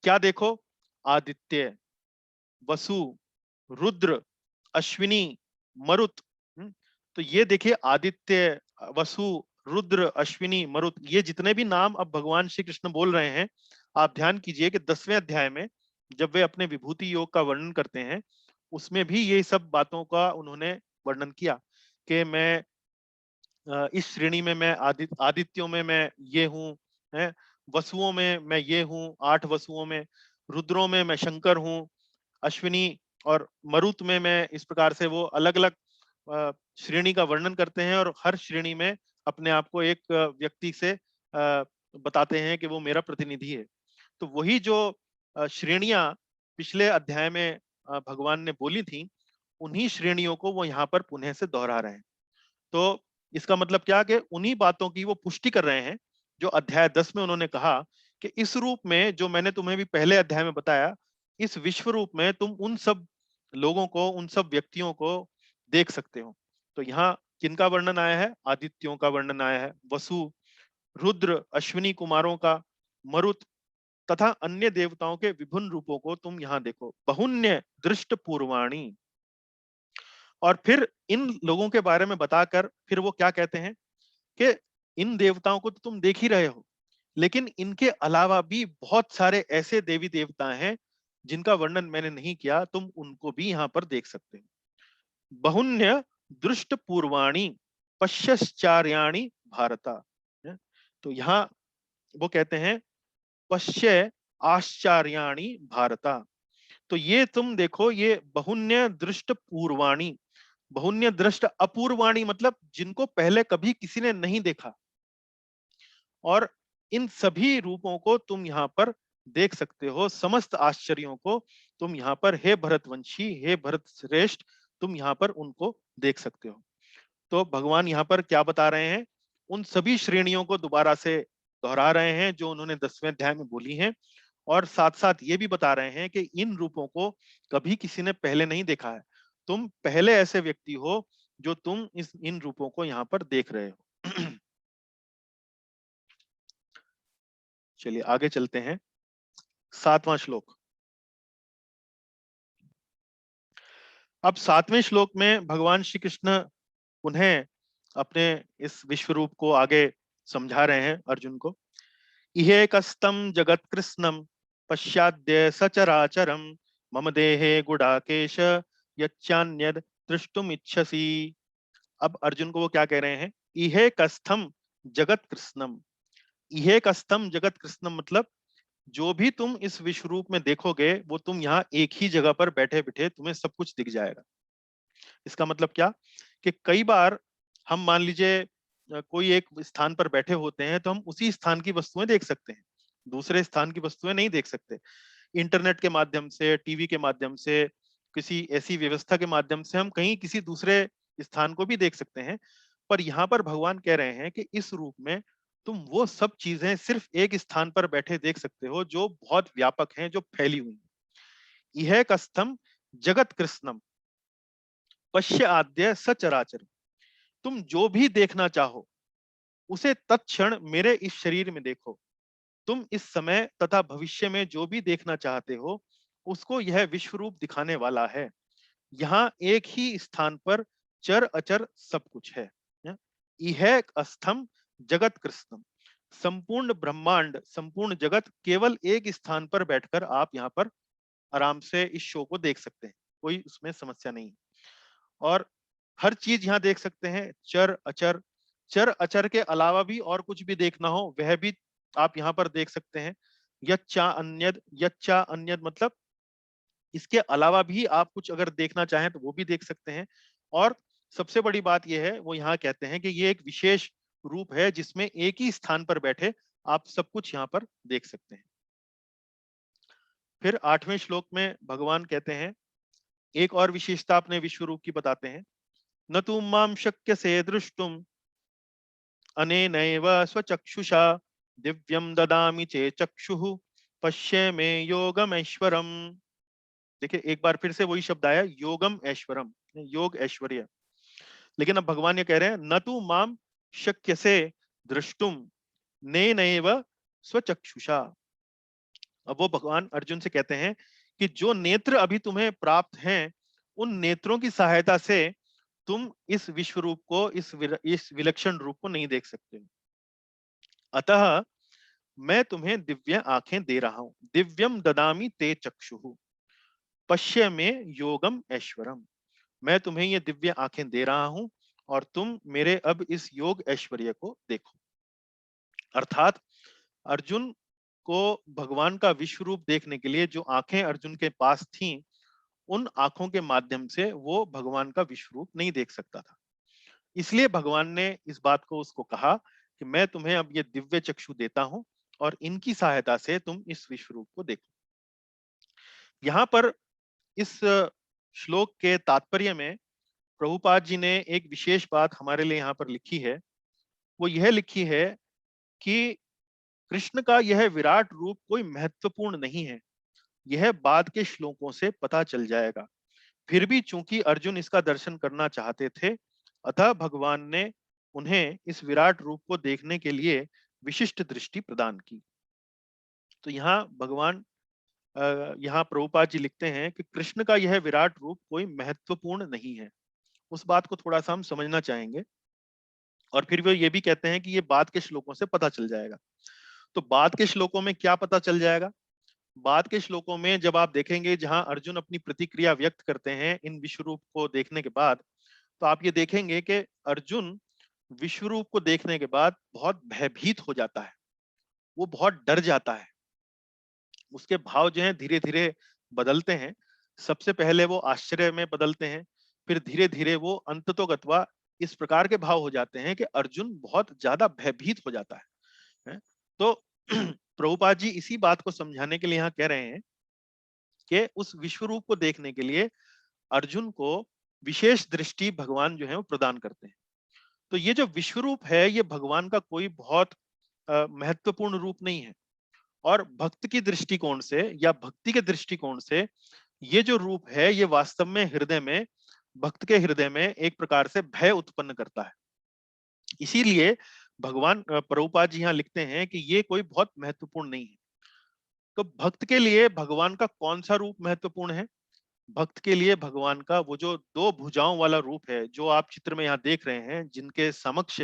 A: क्या देखो? आदित्य, वसु, रुद्र, अश्विनी, मरुत। तो ये देखिए, आदित्य, वसु, रुद्र, अश्विनी, मरुत, ये जितने भी नाम अब भगवान श्री कृष्ण बोल रहे हैं, आप ध्यान कीजिए कि 10वें अध्याय में जब वे अपने विभूति योग का वर्णन करते हैं, उसमें भी ये सब बातों का उन्होंने वर्णन किया कि मैं इस श्रेणी में मैं आदित्यों में मैं ये हूँ, है, वसुओं में मैं ये हूँ, 8 वसुओं में, रुद्रों में मैं शंकर हूँ, अश्विनी और मरुत में मैं, इस प्रकार से वो अलग अलग श्रेणी का वर्णन करते हैं, और हर श्रेणी में अपने आप को एक व्यक्ति से बताते हैं कि वो मेरा प्रतिनिधि है। तो वही जो श्रेणियां पिछले अध्याय में भगवान ने बोली थी, उन्हीं श्रेणियों को वो यहाँ पर पुनः से दोहरा रहे हैं। तो इसका मतलब क्या कि उन्हीं बातों की वो पुष्टि कर रहे हैं जो अध्याय 10 में उन्होंने कहा कि इस रूप में जो मैंने तुम्हें भी पहले अध्याय में बताया, इस विश्व रूप में तुम उन सब लोगों को, उन सब व्यक्तियों को देख सकते हो। तो यहाँ किनका वर्णन आया है? आदित्यों का वर्णन आया है, वसु, रुद्र, अश्विनी कुमारों का, मरुत तथा अन्य देवताओं के विभिन्न रूपों को तुम यहाँ देखो। बहुन्य दृष्ट पूर्वाणी। और फिर इन लोगों के बारे में बताकर फिर वो क्या कहते हैं कि इन देवताओं को तो तुम देख ही रहे हो, लेकिन इनके अलावा भी बहुत सारे ऐसे देवी देवता हैं जिनका वर्णन मैंने नहीं किया, तुम उनको भी यहाँ पर देख सकते हो। बहुन्य दृष्ट पूर्वाणी पश्चार्याणी भारता। तो यहाँ वो कहते हैं पश्य आश्चर्याणी भारता। तो ये तुम देखो, ये बहुन्य दृष्ट पूर्वाणी, बहुन्य दृष्ट अपूर्वाणी मतलब जिनको पहले कभी किसी ने नहीं देखा, और इन सभी रूपों को तुम यहाँ पर देख सकते हो। समस्त आश्चर्यों को तुम यहाँ पर, हे भरतवंशी, हे भरत श्रेष्ठ, तुम यहाँ पर उनको देख सकते हो। तो भगवान यहाँ पर क्या बता रहे हैं? उन सभी श्रेणियों को दोबारा से दोहरा रहे हैं जो उन्होंने 10वें अध्याय में बोली हैं, और साथ साथ ये भी बता रहे हैं कि इन रूपों को कभी किसी ने पहले नहीं देखा है। तुम पहले ऐसे व्यक्ति हो जो तुम इन रूपों को यहाँ पर देख रहे हो। चलिए आगे चलते हैं। 7वां श्लोक। अब 7वें श्लोक में भगवान श्री कृष्ण उन्हें अपने इस विश्व रूप को आगे समझा रहे हैं अर्जुन को। इहेकस्तम जगत कृष्णम पश्चाद्य सचराचरम मम देहे गुडाकेश यच्चान्यद दृष्टुम इच्छसि। अब अर्जुन को वो क्या कह रहे हैं? इहेकस्थम जगत कृष्णम। इहेकस्थम जगत कृष्णम मतलब जो भी तुम इस विश्व रूप में देखोगे वो तुम यहाँ एक ही जगह पर बैठे बैठे तुम्हें सब कुछ दिख जाएगा। इसका मतलब क्या कि कई बार हम मान लीजिए कोई एक स्थान पर बैठे होते हैं तो हम उसी स्थान की वस्तुएं देख सकते हैं, दूसरे स्थान की वस्तुएं नहीं देख सकते। इंटरनेट के माध्यम से, टीवी के माध्यम से, किसी ऐसी व्यवस्था के माध्यम से हम कहीं किसी दूसरे स्थान को भी देख सकते हैं। पर यहाँ पर भगवान कह रहे हैं कि इस रूप में तुम वो सब चीजें सिर्फ एक स्थान पर बैठे देख सकते हो जो बहुत व्यापक हैं, जो फैली हुई हैं। यह कस्थम जगत कृष्णम पश्य आद्य सचराचर। तुम जो भी देखना चाहो उसे तत्क्षण मेरे इस शरीर में देखो। तुम इस समय तथा भविष्य में जो भी देखना चाहते हो उसको यह विश्व रूप दिखाने वाला है। यहाँ एक ही स्थान पर चर अचर सब कुछ है। यह अस्थम जगत कृष्णम। संपूर्ण ब्रह्मांड, संपूर्ण जगत केवल एक स्थान पर बैठकर आप यहाँ पर आराम से इस शो को देख सकते हैं, कोई उसमें समस्या नहीं। और हर चीज यहाँ देख सकते हैं, चर अचर। चर अचर के अलावा भी और कुछ भी देखना हो वह भी आप यहाँ पर देख सकते हैं। यच्चा अन्यद मतलब इसके अलावा भी आप कुछ अगर देखना चाहें तो वो भी देख सकते हैं। और सबसे बड़ी बात यह है, वो यहाँ कहते हैं कि ये एक विशेष रूप है जिसमें एक ही स्थान पर बैठे आप सब कुछ यहाँ पर देख सकते हैं। फिर 8वें श्लोक में भगवान कहते हैं, एक और विशेषता अपने विश्व रूप की बताते हैं। न तु माम शक्य से दृष्टुम अनेनैव स्वचक्षुषा दिव्यम ददामि चे चक्षुः पश्य मे योगम ऐश्वरम। देखिए एक बार फिर से वही शब्द आया, योगम ऐश्वरम, योग ऐश्वर्य। लेकिन अब भगवान ये कह रहे हैं, न तु माम शक्य से दृष्टुम नेनैव स्वचक्षुषा। अब वो भगवान अर्जुन से कहते हैं कि जो नेत्र अभी तुम्हें प्राप्त हैं उन नेत्रों की सहायता से तुम इस विश्व रूप को, इस विलक्षण रूप को नहीं देख सकते। अतः मैं तुम्हें दिव्य आंखें दे रहा हूं। दिव्यम ददामि ते चक्षुः पश्य में योगम ऐश्वरम। मैं तुम्हें ये दिव्य आंखें दे रहा हूं और तुम मेरे अब इस योग ऐश्वर्य को देखो। अर्थात अर्जुन को भगवान का विश्व रूप देखने के लिए जो आंखें अर्जुन के पास थीं, उन आंखों के माध्यम से वो भगवान का विश्व रूप नहीं देख सकता था। इसलिए भगवान ने इस बात को उसको कहा कि मैं तुम्हें अब ये दिव्य चक्षु देता हूं और इनकी सहायता से तुम इस विश्व रूप को देखो। यहाँ पर इस श्लोक के तात्पर्य में प्रभुपाद जी ने एक विशेष बात हमारे लिए यहाँ पर लिखी है। वो यह लिखी है कि कृष्ण का यह विराट रूप कोई महत्वपूर्ण नहीं है, यह बाद के श्लोकों से पता चल जाएगा। फिर भी चूंकि अर्जुन इसका दर्शन करना चाहते थे, अतः भगवान ने उन्हें इस विराट रूप को देखने के लिए विशिष्ट दृष्टि प्रदान की। तो यहाँ भगवान यहाँ प्रभुपाद जी लिखते हैं कि कृष्ण का यह विराट रूप कोई महत्वपूर्ण नहीं है। उस बात को थोड़ा सा हम समझना चाहेंगे। और फिर वो ये भी कहते हैं कि ये बाद के श्लोकों से पता चल जाएगा। तो बाद के श्लोकों में क्या पता चल जाएगा? बाद के श्लोकों में जब आप देखेंगे जहां अर्जुन अपनी प्रतिक्रिया व्यक्त करते हैं इन विश्व रूप को देखने के बाद, तो आप ये देखेंगे कि अर्जुन विश्व रूप को देखने के बाद बहुत भयभीत हो जाता है, वो बहुत डर जाता है। उसके भाव जो हैं धीरे धीरे बदलते हैं। सबसे पहले वो आश्चर्य में बदलते हैं, फिर धीरे धीरे वो अंततोगत्वा इस प्रकार के भाव हो जाते हैं कि अर्जुन बहुत ज्यादा भयभीत हो जाता है। तो प्रभुपाद जी इसी बात को समझाने के लिए यहाँ कह रहे हैं कि उस विश्व रूप को देखने के लिए अर्जुन को विशेष दृष्टि भगवान जो है वो प्रदान करते हैं। तो ये जो विश्व रूप है ये भगवान का कोई बहुत महत्वपूर्ण रूप नहीं है। और भक्त की दृष्टिकोण से या भक्ति के दृष्टिकोण से ये जो रूप है ये वास्तव में हृदय में, भक्त के हृदय में एक प्रकार से भय उत्पन्न करता है। इसीलिए भगवान प्रभुपाद जी यहाँ लिखते हैं कि ये कोई बहुत महत्वपूर्ण नहीं है। तो भक्त के लिए भगवान का कौन सा रूप महत्वपूर्ण है? भक्त के लिए भगवान का वो जो दो भुजाओं वाला रूप है, जो आप चित्र में यहाँ देख रहे हैं, जिनके समक्ष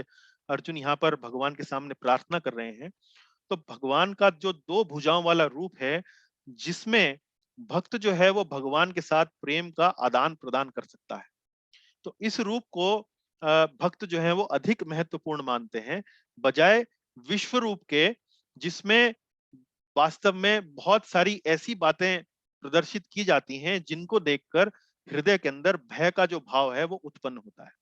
A: अर्जुन यहाँ पर भगवान के सामने प्रार्थना कर रहे हैं। तो भगवान का जो दो भुजाओं वाला रूप है, जिसमें भक्त जो है वो भगवान के साथ प्रेम का आदान प्रदान कर सकता है। तो इस रूप को भक्त जो है वो अधिक महत्वपूर्ण मानते हैं, बजाय विश्व रूप के, जिसमें वास्तव में बहुत सारी ऐसी बातें प्रदर्शित की जाती हैं जिनको देखकर हृदय के अंदर भय का जो भाव है वो उत्पन्न होता है।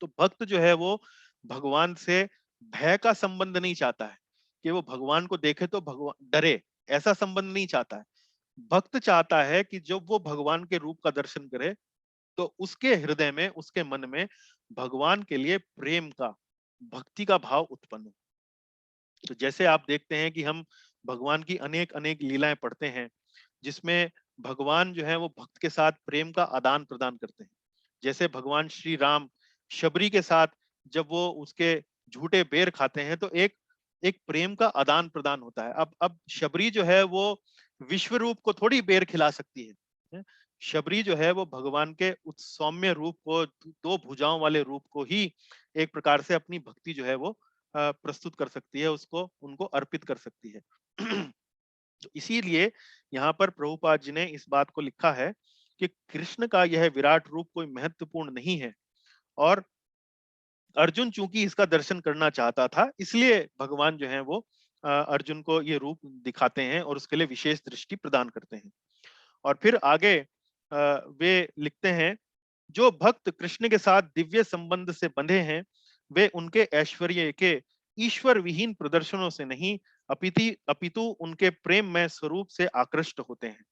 A: तो भक्त जो है वो भगवान से भय का संबंध नहीं चाहता है कि वो भगवान को देखे तो भगवान डरे, ऐसा संबंध नहीं चाहता है। भक्त चाहता है कि जब वो भगवान के रूप का दर्शन करे तो उसके हृदय में, उसके मन में भगवान के लिए प्रेम का, भक्ति का भाव उत्पन्न हो। तो जैसे आप देखते हैं कि हम भगवान की अनेक अनेक लीलाएं पढ़ते हैं, जिसमें भगवान जो है वो भक्त के साथ प्रेम का आदान प्रदान करते हैं। जैसे भगवान श्री राम शबरी के साथ जब वो उसके झूठे बेर खाते हैं, तो एक एक प्रेम का आदान प्रदान होता है। अब शबरी जो है वो विश्व रूप को थोड़ी बेर खिला सकती है। शबरी जो है वो भगवान के उस सौम्य रूप को, दो भुजाओं वाले रूप को ही एक प्रकार से अपनी भक्ति जो है वो प्रस्तुत कर सकती है, उसको उनको अर्पित कर सकती है। तो इसीलिए यहाँ पर प्रभुपाद जी ने इस बात को लिखा है कि कृष्ण का यह विराट रूप कोई महत्वपूर्ण नहीं है, और अर्जुन चूंकि इसका दर्शन करना चाहता था, इसलिए भगवान जो है वो अर्जुन को ये रूप दिखाते हैं और उसके लिए विशेष दृष्टि प्रदान करते हैं। और फिर आगे वे लिखते हैं, जो भक्त कृष्ण के साथ दिव्य संबंध से बंधे हैं, वे उनके ऐश्वर्य के ईश्वर विहीन प्रदर्शनों से नहीं, अपितु उनके प्रेम में स्वरूप से आकृष्ट होते हैं।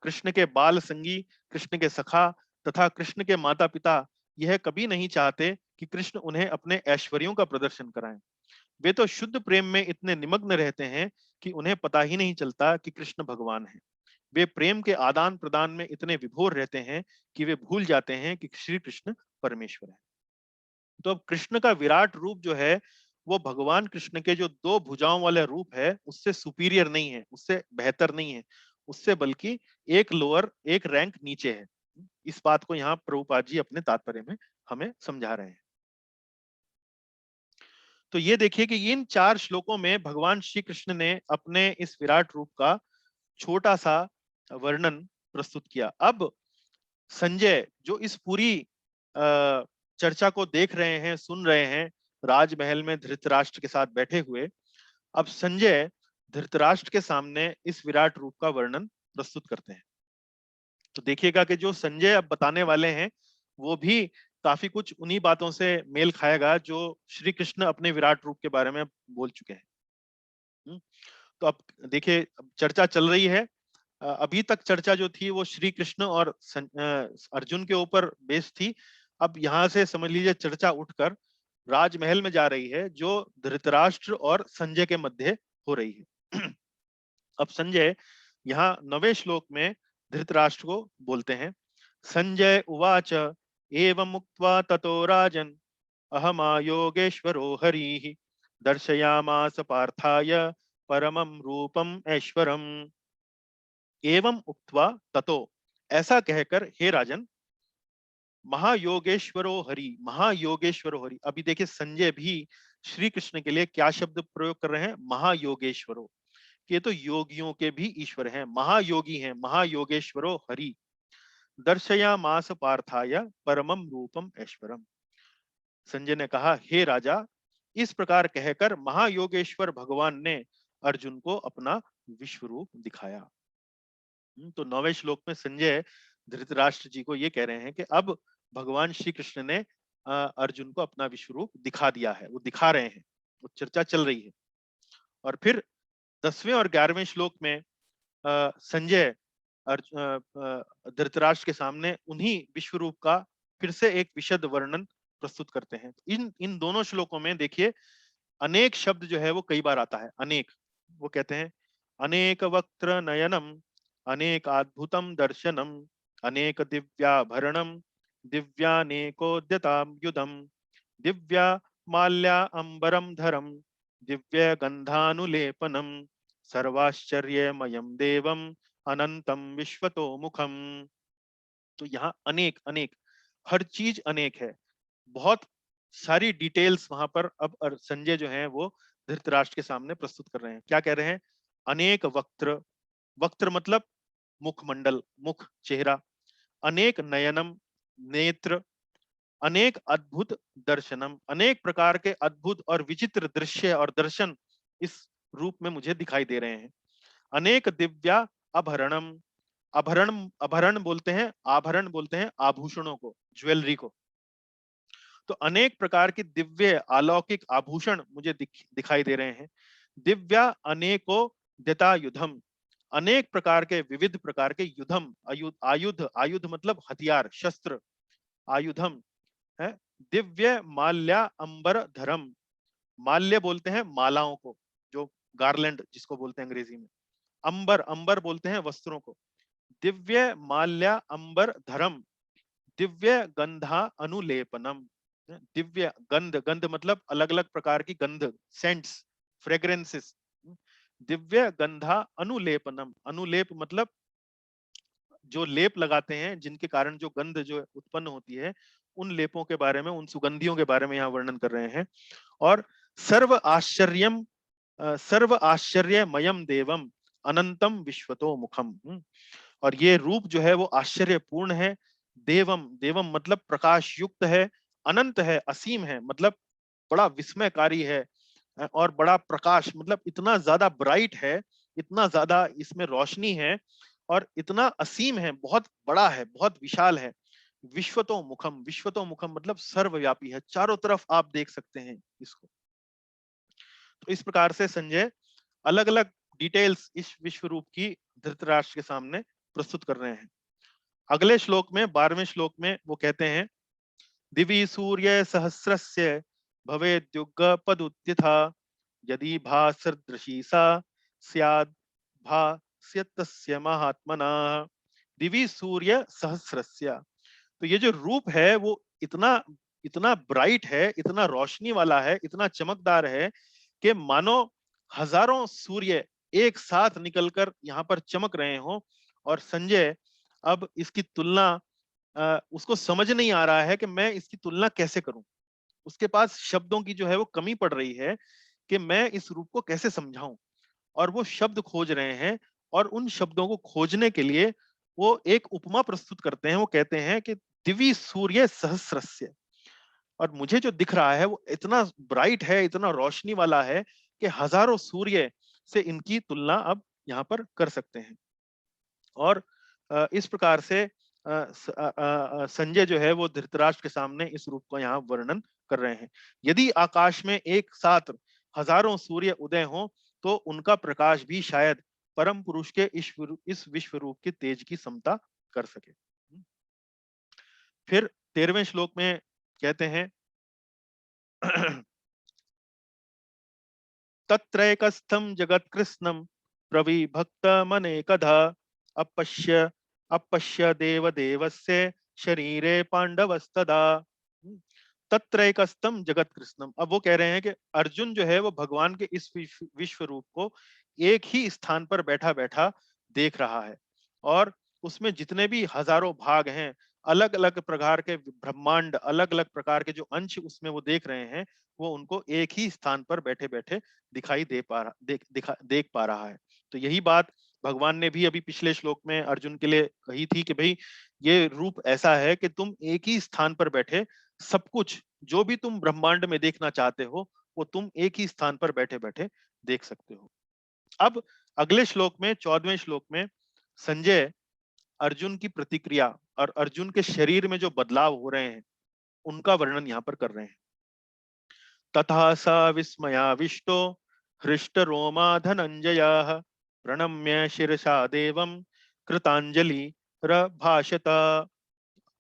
A: कृष्ण के बाल संगी, कृष्ण के सखा तथा कृष्ण के माता पिता यह कभी नहीं चाहते कि कृष्ण उन्हें अपने ऐश्वर्यों का प्रदर्शन कराएं। वे तो शुद्ध प्रेम में इतने निमग्न रहते हैं कि उन्हें पता ही नहीं चलता कि कृष्ण भगवान है। वे प्रेम के आदान प्रदान में इतने विभोर रहते हैं कि वे भूल जाते हैं कि श्री कृष्ण परमेश्वर है। तो अब कृष्ण का विराट रूप जो है वो भगवान कृष्ण के जो दो भुजाओं वाले रूप है उससे सुपीरियर नहीं है, उससे बेहतर नहीं है, उससे बल्कि एक लोअर, एक रैंक नीचे है। इस बात को यहाँ प्रभुपाद जी अपने तात्पर्य में हमें समझा रहे हैं। तो ये देखिए कि इन 4 श्लोकों में भगवान श्री कृष्ण ने अपने इस विराट रूप का छोटा सा वर्णन प्रस्तुत किया। अब संजय जो इस पूरी चर्चा को देख रहे हैं, सुन रहे हैं, राजमहल में धृतराष्ट्र के साथ बैठे हुए, अब संजय धृतराष्ट्र के सामने इस विराट रूप का वर्णन प्रस्तुत करते हैं। तो देखिएगा कि जो संजय अब बताने वाले हैं वो भी काफी कुछ उन्हीं बातों से मेल खाएगा जो श्री कृष्ण अपने विराट रूप के बारे में बोल चुके हैं। तो अब देखिए, अब चर्चा चल रही है। अभी तक चर्चा जो थी वो श्री कृष्ण और अर्जुन के ऊपर बेस्ड थी। अब यहाँ से समझ लीजिए चर्चा उठकर राजमहल में जा रही है, जो धृतराष्ट्र और संजय के मध्य हो रही है। अब संजय यहाँ 9वें श्लोक में धृतराष्ट्र को बोलते हैं, संजय उवाच एवं मुक्त्वा ततो राजन अहमा योगेश्वरो हरिः दर्शयामास पार्थाय परमं रूपम ऐश्वरम। एवं उक्त्वा ततो, ऐसा कहकर हे राजन, महायोगेश्वरो हरि, महायोगेश्वरो हरि। अभी देखिए संजय भी श्री कृष्ण के लिए क्या शब्द प्रयोग कर रहे हैं, महायोगेश्वरो। ये तो योगियों के भी ईश्वर हैं, महायोगी हैं, महायोगेश्वरो हरि दर्शया मास पार्थाय परमम रूपम ऐश्वरम। संजय ने कहा, हे राजा, इस प्रकार कहकर महायोगेश्वर भगवान ने अर्जुन को अपना विश्व रूप दिखाया। तो 9वें श्लोक में संजय धृतराष्ट्र जी को ये कह रहे हैं कि अब भगवान श्री कृष्ण ने अर्जुन को अपना विश्व रूप दिखा दिया है, वो दिखा रहे हैं, वो चर्चा चल रही है। और फिर 10वें और 11वें श्लोक में संजय धृतराष्ट्र के सामने उन्हीं विश्व रूप का फिर से एक विशद वर्णन प्रस्तुत करते हैं। इन इन दोनों श्लोकों में देखिए अनेक शब्द जो है वो कई बार आता है। अनेक, वो कहते हैं अनेक वक्त्र नयनम, अनेक अद्भुतम दर्शनम, अनेक दिव्याभरणम, दिव्यानेकोद्यतायुधम, दिव्या माल्या अंबरम धरम दिव्य गंधानुलेपनम सर्वाश्चर्यमयम देवम अनंतम विश्वतो मुखम। तो यहाँ अनेक अनेक, हर चीज अनेक है, बहुत सारी डिटेल्स वहां पर अब संजय जो है वो धृतराष्ट्र के सामने प्रस्तुत कर रहे हैं। क्या कह रहे हैं? अनेक वक्त्र, वक्त्र मतलब मुखमंडल, मुख, चेहरा। अनेक नयनम, नेत्र। अनेक अद्भुत दर्शनम, अनेक प्रकार के अद्भुत और विचित्र दृश्य और दर्शन इस रूप में मुझे दिखाई दे रहे हैं। अनेक दिव्या आभरणम, आभरण, आभरण बोलते हैं, आभरण बोलते हैं आभूषणों को, ज्वेलरी को। तो अनेक प्रकार की दिव्य अलौकिक आभूषण मुझे दिखाई दे रहे हैं। दिव्या अनेको दतायुधम, अनेक प्रकार के विविध प्रकार के युधम, आयुध, आयुध, आयुध मतलब हथियार, शस्त्र, आयुधम है। दिव्य माल्या अंबर धरम, माल्य बोलते हैं मालाओं को, जो गार्लैंड जिसको बोलते हैं अंग्रेजी में। अंबर, अंबर बोलते हैं वस्त्रों को। दिव्य माल्या अंबर धरम दिव्य गंधा अनुलेपनम, दिव्य गंध, गंध मतलब अलग अलग प्रकार की गंध, सेंट्स, फ्रेग्रेंसेस। दिव्य गंधा अनुलेपनम, अनुलेप मतलब जो लेप लगाते हैं जिनके कारण जो गंध जो उत्पन्न होती है, उन लेपों के बारे में, उन सुगंधियों के बारे में यहाँ वर्णन कर रहे हैं। और सर्व आश्चर्यम, सर्व आश्चर्यमयम देवम अनंतम विश्वतो मुखम। और ये रूप जो है वो आश्चर्यपूर्ण है। देवम, देवम मतलब प्रकाश युक्त है, अनंत है, असीम है, मतलब बड़ा विस्मयकारी है। और बड़ा प्रकाश मतलब इतना ज्यादा ब्राइट है, इतना ज्यादा इसमें रोशनी है, और इतना असीम है, बहुत बड़ा है, बहुत विशाल है। विश्वतो मुखम, विश्वतो मुखम मतलब सर्वव्यापी है, चारों तरफ आप देख सकते हैं इसको। तो इस प्रकार से संजय अलग अलग डिटेल्स इस विश्व रूप की धृतराष्ट्र के सामने प्रस्तुत कर रहे हैं। अगले श्लोक में, 12वें श्लोक में वो कहते हैं, दिवि सूर्य सहस्रस्य भवेद्युगपदुत्थिता यदि भासदृशी सा स्याद् भास्यतस्य महात्मना। दिवि सूर्य सहस्रस्य, तो ये जो रूप है वो इतना इतना ब्राइट है, इतना रोशनी वाला है, इतना चमकदार है कि मानो हजारों सूर्य एक साथ निकलकर यहाँ पर चमक रहे हो। और संजय अब इसकी तुलना, उसको समझ नहीं आ रहा है कि मैं इसकी तुलना कैसे करूं। उसके पास शब्दों की जो है वो कमी पड़ रही है कि मैं इस रूप को कैसे समझाऊं। और वो शब्द खोज रहे हैं, और उन शब्दों को खोजने के लिए वो एक उपमा प्रस्तुत करते हैं। वो कहते हैं कि दिवि सूर्य सहस्रस्य, और मुझे जो दिख रहा है वो इतना ब्राइट है, इतना रोशनी वाला है कि हजारों सूर्य से इनकी तुलना अब यहाँ पर कर सकते हैं। और इस प्रकार से संजय जो है वो धृतराष्ट्र के सामने इस रूप का यहाँ वर्णन कर रहे हैं। यदि आकाश में एक साथ हजारों सूर्य उदय हो तो उनका प्रकाश भी शायद परम पुरुष के इस विश्व रूप के तेज की समता कर सके। फिर 13वें श्लोक में कहते हैं, तत्रैकस्थं जगत्कृत्स्नं प्रविभक्तमनेकधा अपश्य अपश्य देवदेवस्य शरीरे पांडवस्तदा। तत्रैकस्थं जगत्कृत्स्नं, अब वो कह रहे हैं कि अर्जुन जो है वो भगवान के इस विश्व रूप को एक ही स्थान पर बैठा बैठा देख रहा है। और उसमें जितने भी हजारों भाग हैं, अलग अलग प्रकार के ब्रह्मांड, अलग अलग प्रकार के जो अंश उसमें वो देख रहे हैं, वो उनको एक ही स्थान पर बैठे बैठे दिखाई दे पा रहा, देख पा रहा है। तो यही बात भगवान ने भी अभी पिछले श्लोक में अर्जुन के लिए कही थी कि भाई ये रूप ऐसा है कि तुम एक ही स्थान पर बैठे सब कुछ जो भी तुम ब्रह्मांड में देखना चाहते हो वो तुम एक ही स्थान पर बैठे बैठे देख सकते हो। अब अगले श्लोक में, 14वें श्लोक में संजय अर्जुन की प्रतिक्रिया और अर्जुन के शरीर में जो बदलाव हो रहे हैं उनका वर्णन यहाँ पर कर रहे हैं। तथा स विस्मयाविष्टो हृष्टरोमा धनंजयः प्रणम्य शिरसा देवं कृतांजलिरभाषत। अब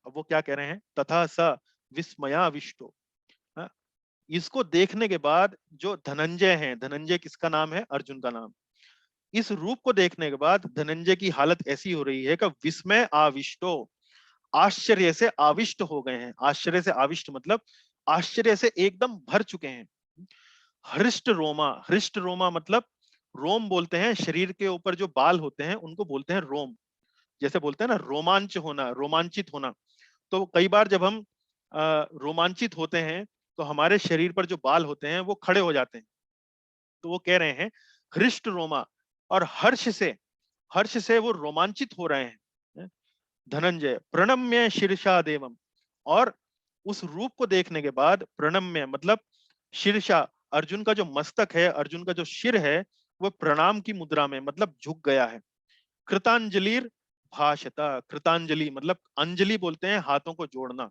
A: वो क्या कह रहे हैं? तथा स विस्मयाविष्टो, हाँ? इसको देखने के बाद जो धनंजय हैं, धनंजय किसका नाम है? अर्जुन का नाम। इस रूप को देखने के बाद धनंजय की हालत ऐसी हो रही है कि विस्मय आविष्टो, आश्चर्य से आविष्ट हो गए हैं। आश्चर्य से आविष्ट मतलब आश्चर्य से एकदम भर चुके हैं। हृष्ट रोमा, हृष्ट रोमा मतलब रोम बोलते हैं शरीर के ऊपर जो बाल होते हैं उनको बोलते हैं रोम। जैसे बोलते हैं ना रोमांच होना, रोमांचित होना। तो कई बार जब हम रोमांचित होते हैं तो हमारे शरीर पर जो बाल होते हैं वो खड़े हो जाते हैं। तो वो कह रहे हैं हृष्ट रोमा, और हर्ष से वो रोमांचित हो रहे हैं। धनंजय प्रणम्य शीर्षा देवम, और उस रूप को देखने के बाद प्रणम्य मतलब शीर्षा, अर्जुन का जो मस्तक है, अर्जुन का जो सिर है वो प्रणाम की मुद्रा में मतलब झुक गया है। कृतांजलिर भाषता, कृतांजलि मतलब अंजलि बोलते हैं हाथों को जोड़ना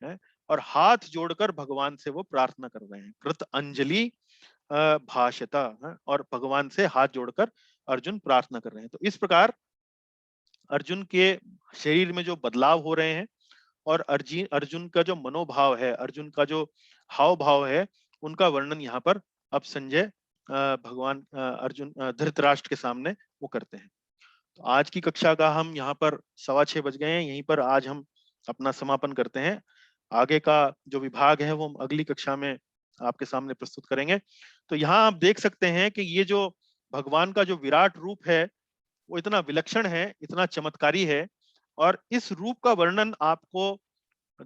A: है, और हाथ जोड़कर भगवान से वो प्रार्थना कर रहे हैं। कृत अंजलि भाषता है, और भगवान से हाथ जोड़कर अर्जुन प्रार्थना कर रहे हैं। तो इस प्रकार अर्जुन के शरीर में जो बदलाव हो रहे हैं, और अर्जुन अर्जुन का जो मनोभाव है, अर्जुन का जो हाव भाव है, उनका वर्णन यहाँ पर अब संजय भगवान अर्जुन धृतराष्ट्र के सामने वो करते हैं। तो आज की कक्षा का हम यहाँ पर 6:15 बज गए हैं, यहीं पर आज हम अपना समापन करते हैं। आगे का जो विभाग है वो हम अगली कक्षा में आपके सामने प्रस्तुत करेंगे। तो यहाँ आप देख सकते हैं कि ये जो भगवान का जो विराट रूप है वो इतना विलक्षण है, इतना चमत्कारी है, और इस रूप का वर्णन आपको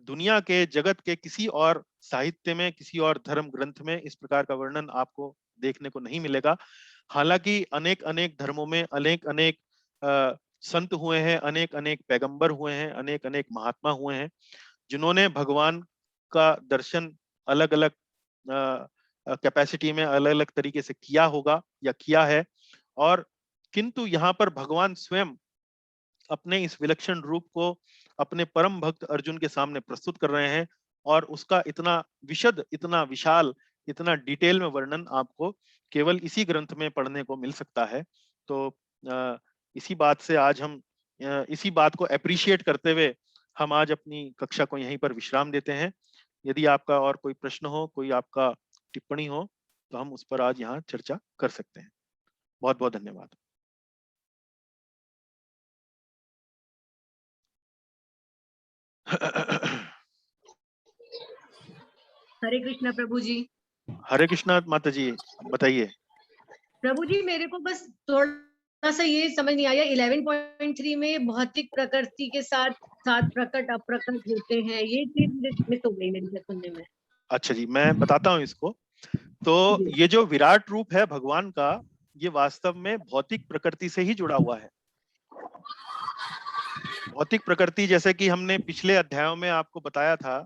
A: दुनिया के जगत के किसी और साहित्य में, किसी और धर्म ग्रंथ में इस प्रकार का वर्णन आपको देखने को नहीं मिलेगा। हालांकि अनेक अनेक धर्मों में अनेक अनेक संत हुए हैं, अनेक अनेक पैगंबर हुए हैं, अनेक अनेक महात्मा हुए हैं जिन्होंने भगवान का दर्शन अलग अलग कैपेसिटी में अलग अलग तरीके से किया होगा या किया है। और किंतु यहाँ पर भगवान स्वयं अपने इस विलक्षण रूप को अपने परम भक्त अर्जुन के सामने प्रस्तुत कर रहे हैं, और उसका इतना विशद, इतना विशाल, इतना डिटेल में वर्णन आपको केवल इसी ग्रंथ में पढ़ने को मिल सकता है। तो इसी बात से आज हम इसी बात को अप्रिशिएट करते हुए हम आज अपनी कक्षा को यहीं पर विश्राम देते हैं। यदि आपका और कोई प्रश्न हो, कोई आपका टिप्पणी हो, तो हम उस पर आज यहाँ चर्चा कर सकते हैं। बहुत बहुत धन्यवाद।
B: हरे कृष्णा प्रभु जी।
A: हरे कृष्णा माता जी, बताइए।
B: प्रभु जी मेरे को बस थोड़ा सा ये समझ नहीं आया, 11.3 में भौतिक प्रकृति के साथ साथ प्रकट अप्रकट होते हैं, ये चीज मिस हो गई मेरे से सुनने में।
A: अच्छा जी, मैं बताता हूँ इसको। तो
B: जी।
A: ये जो विराट रूप है भगवान का, ये वास्तव में भौतिक प्रकृति से ही जुड़ा हुआ है। भौतिक प्रकृति, जैसे कि हमने पिछले अध्यायों में आपको बताया था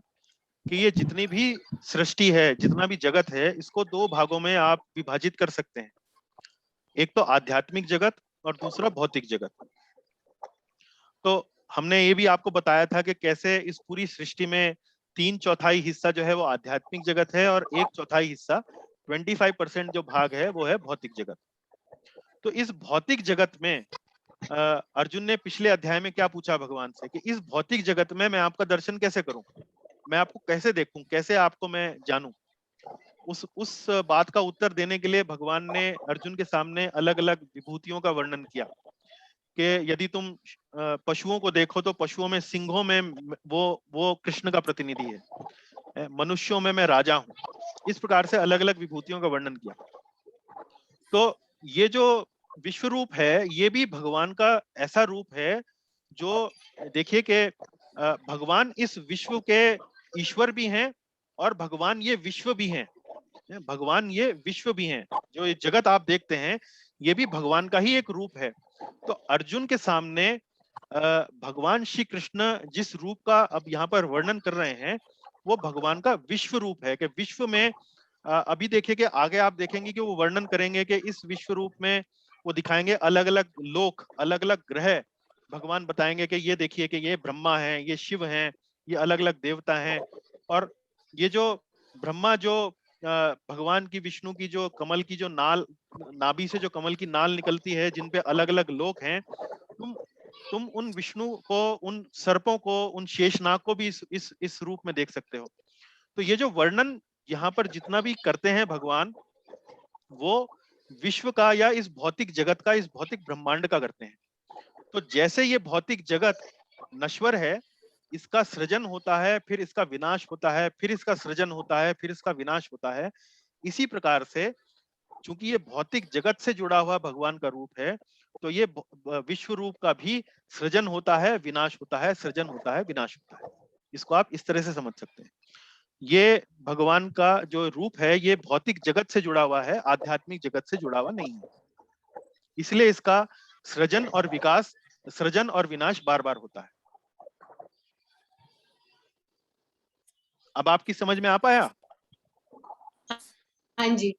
A: कि ये जितनी भी सृष्टि है, जितना भी जगत है, इसको दो भागों में आप विभाजित कर सकते हैं। एक तो आध्यात्मिक जगत और दूसरा भौतिक जगत। तो हमने ये भी आपको बताया था कि कैसे इस पूरी सृष्टि में 3/4 हिस्सा जो है वो आध्यात्मिक जगत है, और 1/4 हिस्सा 25% जो भाग है वो है भौतिक जगत। तो इस भौतिक जगत में अर्जुन ने पिछले अध्याय में क्या पूछा भगवान से कि इस भौतिक जगत में मैं आपका दर्शन कैसे करूं, मैं आपको कैसे देखूं, कैसे आपको मैं जानूं। उस बात का उत्तर देने के लिए भगवान ने अर्जुन के सामने अलग अलग विभूतियों का वर्णन किया कि यदि तुम पशुओं को देखो तो पशुओं में, सिंहों में वो कृष्ण का प्रतिनिधि है, मनुष्यों में मैं राजा हूं। इस प्रकार से अलग अलग विभूतियों का वर्णन किया। तो ये जो विश्व रूप है ये भी भगवान का ऐसा रूप है जो, देखिए कि भगवान इस विश्व के ईश्वर भी हैं, और भगवान ये विश्व भी हैं। भगवान ये विश्व भी हैं। जो ये जगत आप देखते हैं ये भी भगवान का ही एक रूप है। तो अर्जुन के सामने भगवान श्री कृष्ण जिस रूप का अब यहाँ पर वर्णन कर रहे हैं वो भगवान का विश्व रूप है। कि विश्व में अभी देखिए कि आगे आप देखेंगे कि वो वर्णन करेंगे कि इस विश्व रूप में वो दिखाएंगे अलग अलग लोक, अलग अलग ग्रह। भगवान बताएंगे कि ये देखिए कि ये ब्रह्मा है, ये शिव हैं, ये अलग अलग देवता हैं। और ये जो ब्रह्मा जो भगवान की, विष्णु की जो कमल की जो नाल, नाभि से जो कमल की नाल निकलती है जिन पे अलग अलग लोक हैं, तुम उन विष्णु को, उन सर्पों को, उन शेषनाग को भी इस रूप में देख सकते हो। तो ये जो वर्णन यहाँ पर जितना भी करते हैं भगवान, वो विश्व का या इस भौतिक जगत का, इस भौतिक ब्रह्मांड का करते हैं। तो जैसे ये भौतिक जगत नश्वर है, इसका सृजन होता है, फिर इसका विनाश होता है, फिर इसका सृजन होता है, फिर इसका विनाश होता है। इसी प्रकार से चूंकि ये भौतिक जगत से जुड़ा हुआ भगवान का रूप है, तो ये विश्व रूप का भी सृजन होता है, विनाश होता है, सृजन होता है, विनाश होता है। इसको आप इस तरह से समझ सकते हैं। ये भगवान का जो रूप है ये भौतिक जगत से जुड़ा हुआ है, आध्यात्मिक जगत से जुड़ा हुआ नहीं है। इसलिए इसका सृजन और विकास, सृजन और विनाश बार बार होता है। अब आपकी समझ में आ पाया?
B: हाँ जी।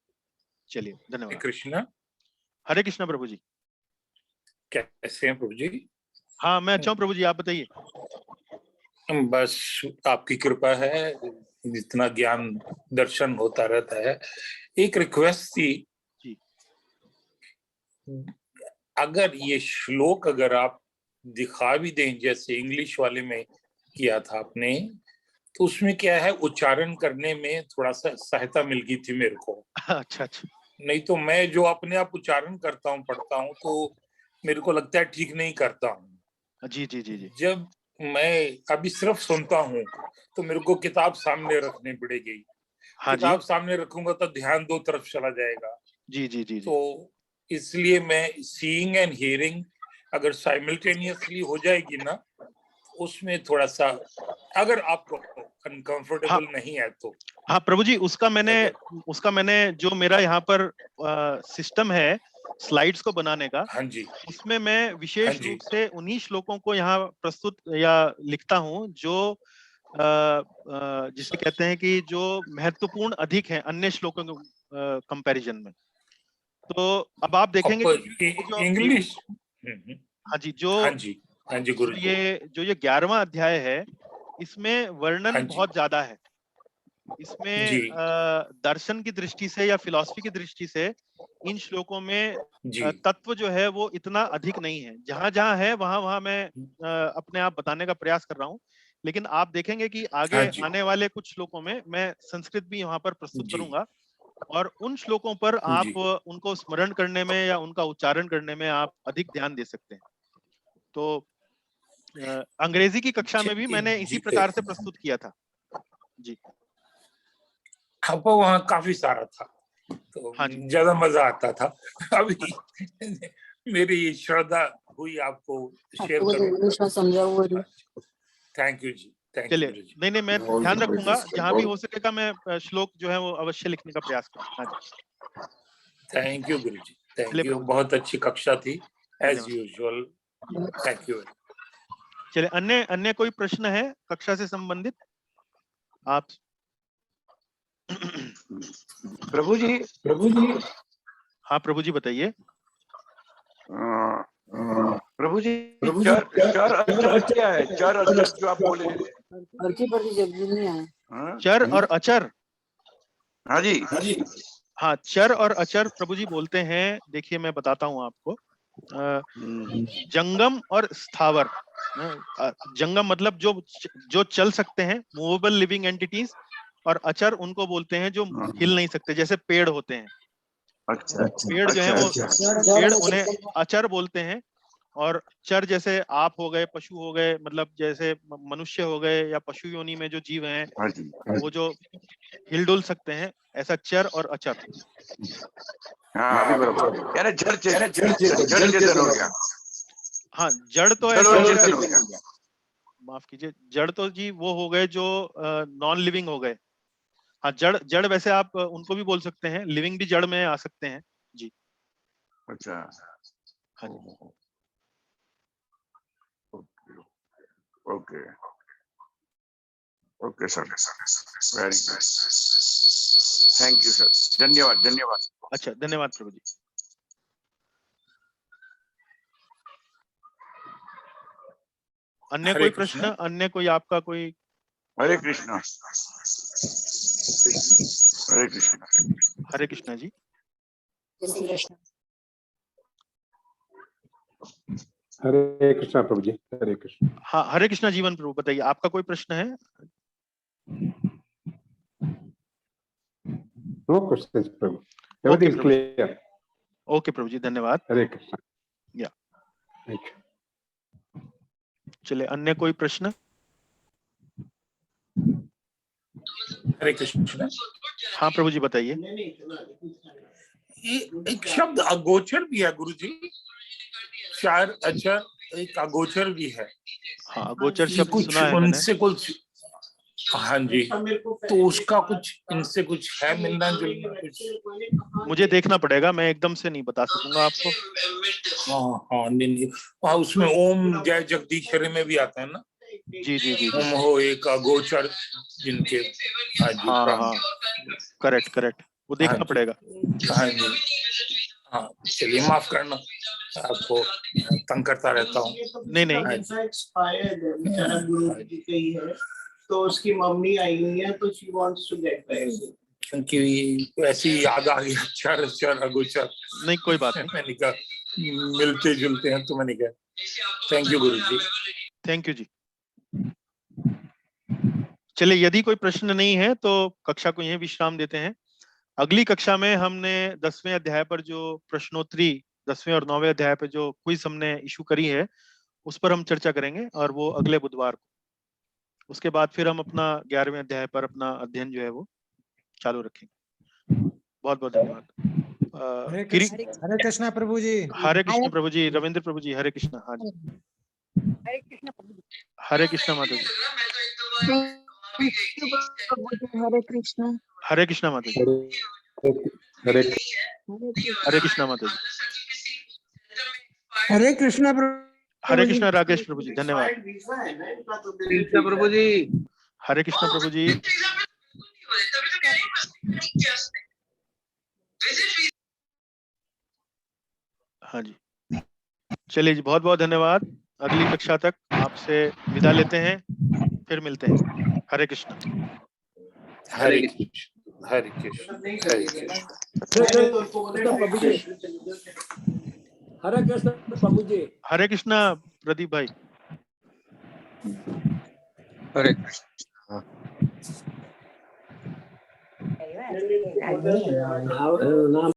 A: चलिए, धन्यवाद।
C: कृष्णा,
A: हरे कृष्णा प्रभु जी।
C: कैसे हैं प्रभु जी?
A: हाँ, मैं अच्छा हूँ प्रभु जी, आप बताइए।
C: बस आपकी कृपा है, जितना ज्ञान दर्शन होता रहता है। एक रिक्वेस्ट थी
A: जी।
C: अगर ये श्लोक अगर आप दिखा भी दें, जैसे इंग्लिश वाले में किया था आपने, तो उसमें क्या है, उच्चारण करने में थोड़ा सा सहायता मिल गई थी मेरे को।
A: अच्छा अच्छा।
C: नहीं तो मैं जो अपने आप उच्चारण करता हूँ, पढ़ता हूँ, तो मेरे को लगता है ठीक नहीं करता हूँ।
A: जी जी जी जी।
C: जब मैं अभी सिर्फ सुनता हूँ तो मेरे को किताब सामने रखनी पड़ेगी।
A: हाँ
C: किताब
A: जी।
C: सामने रखूंगा तो ध्यान दो तरफ चला जाएगा।
A: जी जी जी जी।
C: तो इसलिए मैं सीइंग एंड हियरिंग अगर साइमल्टेनियसली हो जाएगी ना, उसमें थोड़ा सा अगर आपको अनकंफर्टेबल नहीं है तो।
A: हाँ प्रभु जी, उसका मैंने जो मेरा यहाँ पर सिस्टम है स्लाइड्स को बनाने का,
C: हाँ जी,
A: उसमें मैं विशेष
C: हाँ जी,
A: रूप से उन्हीं श्लोकों को यहाँ प्रस्तुत या लिखता हूँ जो जिसे कहते हैं कि जो महत्वपूर्ण अधिक है अन्य श्लोकों के कंपैरिजन में। तो अब आप देखेंगे कि
C: इंग्लिश।
A: हाँ जी,
C: हाँ जी, हाँ जी गुरु जी।
A: जो ये 11वां अध्याय है, इसमें वर्णन
C: हाँ जी,
A: बहुत ज्यादा है। इसमें
C: जी,
A: दर्शन की दृष्टि से या फिलॉसफी की दृष्टि से इन श्लोकों में
C: जी,
A: तत्व जो है वो इतना अधिक नहीं है। जहां जहां है वहां वहां मैं अपने आप बताने का प्रयास कर रहा हूँ, लेकिन आप देखेंगे कि आगे
C: हाँ जी,
A: आने वाले कुछ श्लोकों में मैं संस्कृत भी वहां पर प्रस्तुत
C: जी,
A: करूंगा, और उन श्लोकों पर आप
C: जी,
A: उनको स्मरण करने में या उनका उच्चारण करने में आप अधिक ध्यान दे सकते हैं। तो अंग्रेजी की कक्षा में भी मैंने इसी प्रकार से प्रस्तुत किया था जी।
C: हाँ, वो वहाँ काफी सारा था तो
A: हाँ जी।
C: ज्यादा मजा आता था। अभी मेरी श्रद्धा हुई आपको शेयर करूं। थैंक यू जी, थैंक यू
A: चलिए,
C: गुरु जी।
A: नहीं मैं ध्यान रखूंगा, जहां भी हो सकेगा मैं श्लोक जो है वो अवश्य लिखने का प्रयास करूंगा। हाँ जी।
C: Thank you Guru ji, thank
A: चलिए
C: यू।
A: प्रभु,
C: बहुत अच्छी कक्षा थी एज
A: धन्यवाद।
C: यूजुअल। Thank you.
A: चलिए, अन्य कोई प्रश्न है कक्षा से संबंधित? आप
D: प्रभु जी।
A: हाँ प्रभु जी बताइए।
D: प्रभु जी, चर अचर क्या है? चर अचर जो आप बोले।
A: चर और अचर।
D: हाँ जी।
A: हाँ, चर और अचर प्रभु जी बोलते हैं, देखिए मैं बताता हूँ आपको। जंगम और स्थावर। जंगम मतलब जो चल सकते हैं, मूवेबल लिविंग एंटिटीज, और अचर उनको बोलते हैं जो हिल नहीं सकते, जैसे पेड़ होते हैं।
D: अच्छा,
A: पेड़ जो है वो पेड़, उन्हें अचर बोलते हैं। और चर जैसे आप हो गए, पशु हो गए, मतलब जैसे मनुष्य हो गए या पशु योनि में जो जीव हैं वो जो हिलडुल सकते हैं, ऐसा चर और अचर।
D: हाँ अभी बराबर, यानी जड़ चेतन हो गया।
A: हाँ, जड़ तो ऐसा हो गया, माफ कीजिए, जड़ तो जी वो हो गए जो नॉन लिविंग हो गए। हाँ, जड़ वैसे आप उनको भी बोल सकते हैं, लिविंग भी जड़ में आ सकते हैं जी।
D: अच्छा,
A: हाँ जी।
D: Okay okay sir, very good, thank you sir, धन्यवाद।
A: अच्छा, धन्यवाद प्रभु जी। अन्य कोई प्रश्न, अन्य कोई आपका कोई?
D: हरे कृष्णा। हरे कृष्णा।
A: हरे कृष्णा जी।
E: हरे कृष्णा प्रभु जी, हरे कृष्णा।
A: हाँ, हरे कृष्णा जीवन प्रभु, बताइए आपका कोई प्रश्न है?
E: नो क्वेश्चंस प्रभु, एवरीथिंग इज क्लियर।
A: ओके प्रभु जी, धन्यवाद।
E: हरे कृष्णा।
A: या चलिए, अन्य कोई प्रश्न?
C: हरे कृष्ण।
A: हाँ प्रभु जी बताइए।
C: ये एक शब्द अगोचर भी है गुरुजी, शायर अक्षर एक अगोचर भी है।
A: हाँ अगोचर
C: ये
A: शब्द
C: कुछ
A: सुना है मैंने।
C: उनसे कुछ, हाँ जी, तो उसका कुछ इनसे कुछ है मिलना जुलना कुछ?
A: मुझे देखना पड़ेगा, मैं एकदम से नहीं बता सकूंगा आपको।
C: हाँ हाँ नहीं, हाँ उसमें ओम जय जगदीश्वरी में भी आता है ना,
A: जी जी जी
C: ओम
A: जी।
C: हो एक अगोचर जिनके। हाँ जी
A: हाँ
C: प्रणाम।
A: हाँ करेक्ट करेक्ट, वो
C: हाँ
A: देखना
C: जी,
A: पड़ेगा।
C: हाँ जी, हाँ चलिए माफ करना, आपको तंग करता रहता हूँ।
A: नहीं नहीं।
F: तो उसकी मम्मी आई हुई है, तो she wants to get back,
C: क्योंकि ऐसी याद आ गई अक्षर अक्षर अगोचर।
A: नहीं कोई बात नहीं।
C: मैंने कहा मिलते जुलते हैं, तो मैंने कहा thank you Guru ji.
A: Thank you जी। चलिए यदि कोई प्रश्न नहीं है तो कक्षा को यहीं विश्राम देते हैं। अगली कक्षा में हमने 10वें अध्याय पर जो प्रश्नोत्तरी 10वें और 9वें अध्याय पर जो क्विज हमने इशू करी है उस पर हम चर्चा करेंगे, और वो अगले बुधवार को। उसके बाद फिर हम अपना 11वें अध्याय पर अपना अध्ययन जो है वो चालू रखेंगे। बहुत बहुत धन्यवाद।
G: हरे कृष्णा प्रभु जी।
A: हरे कृष्ण प्रभु जी, रविंद्र प्रभु जी, हरे कृष्णा। हाँ जी, हरे कृष्णा माता जी,
H: हरे कृष्णा।
A: हरे कृष्णा माता जी,
E: हरे
A: हरे कृष्णा माता जी,
G: हरे कृष्णा प्रभु
A: हरे कृष्णा राकेश प्रभु जी, धन्यवाद।
F: प्रभु जी।
A: हरे कृष्णा प्रभु जी। हाँ जी, चलिए जी, बहुत बहुत धन्यवाद। अगली कक्षा तक आपसे विदा लेते हैं, फिर मिलते हैं। हरे कृष्णा।
C: हरे कृष्ण, हरे कृष्ण, हरे कृष्ण।
G: हरे कृष्ण प्रभु जी।
A: हरे कृष्णा प्रदीप भाई।
I: हरे कृष्ण।
F: नाम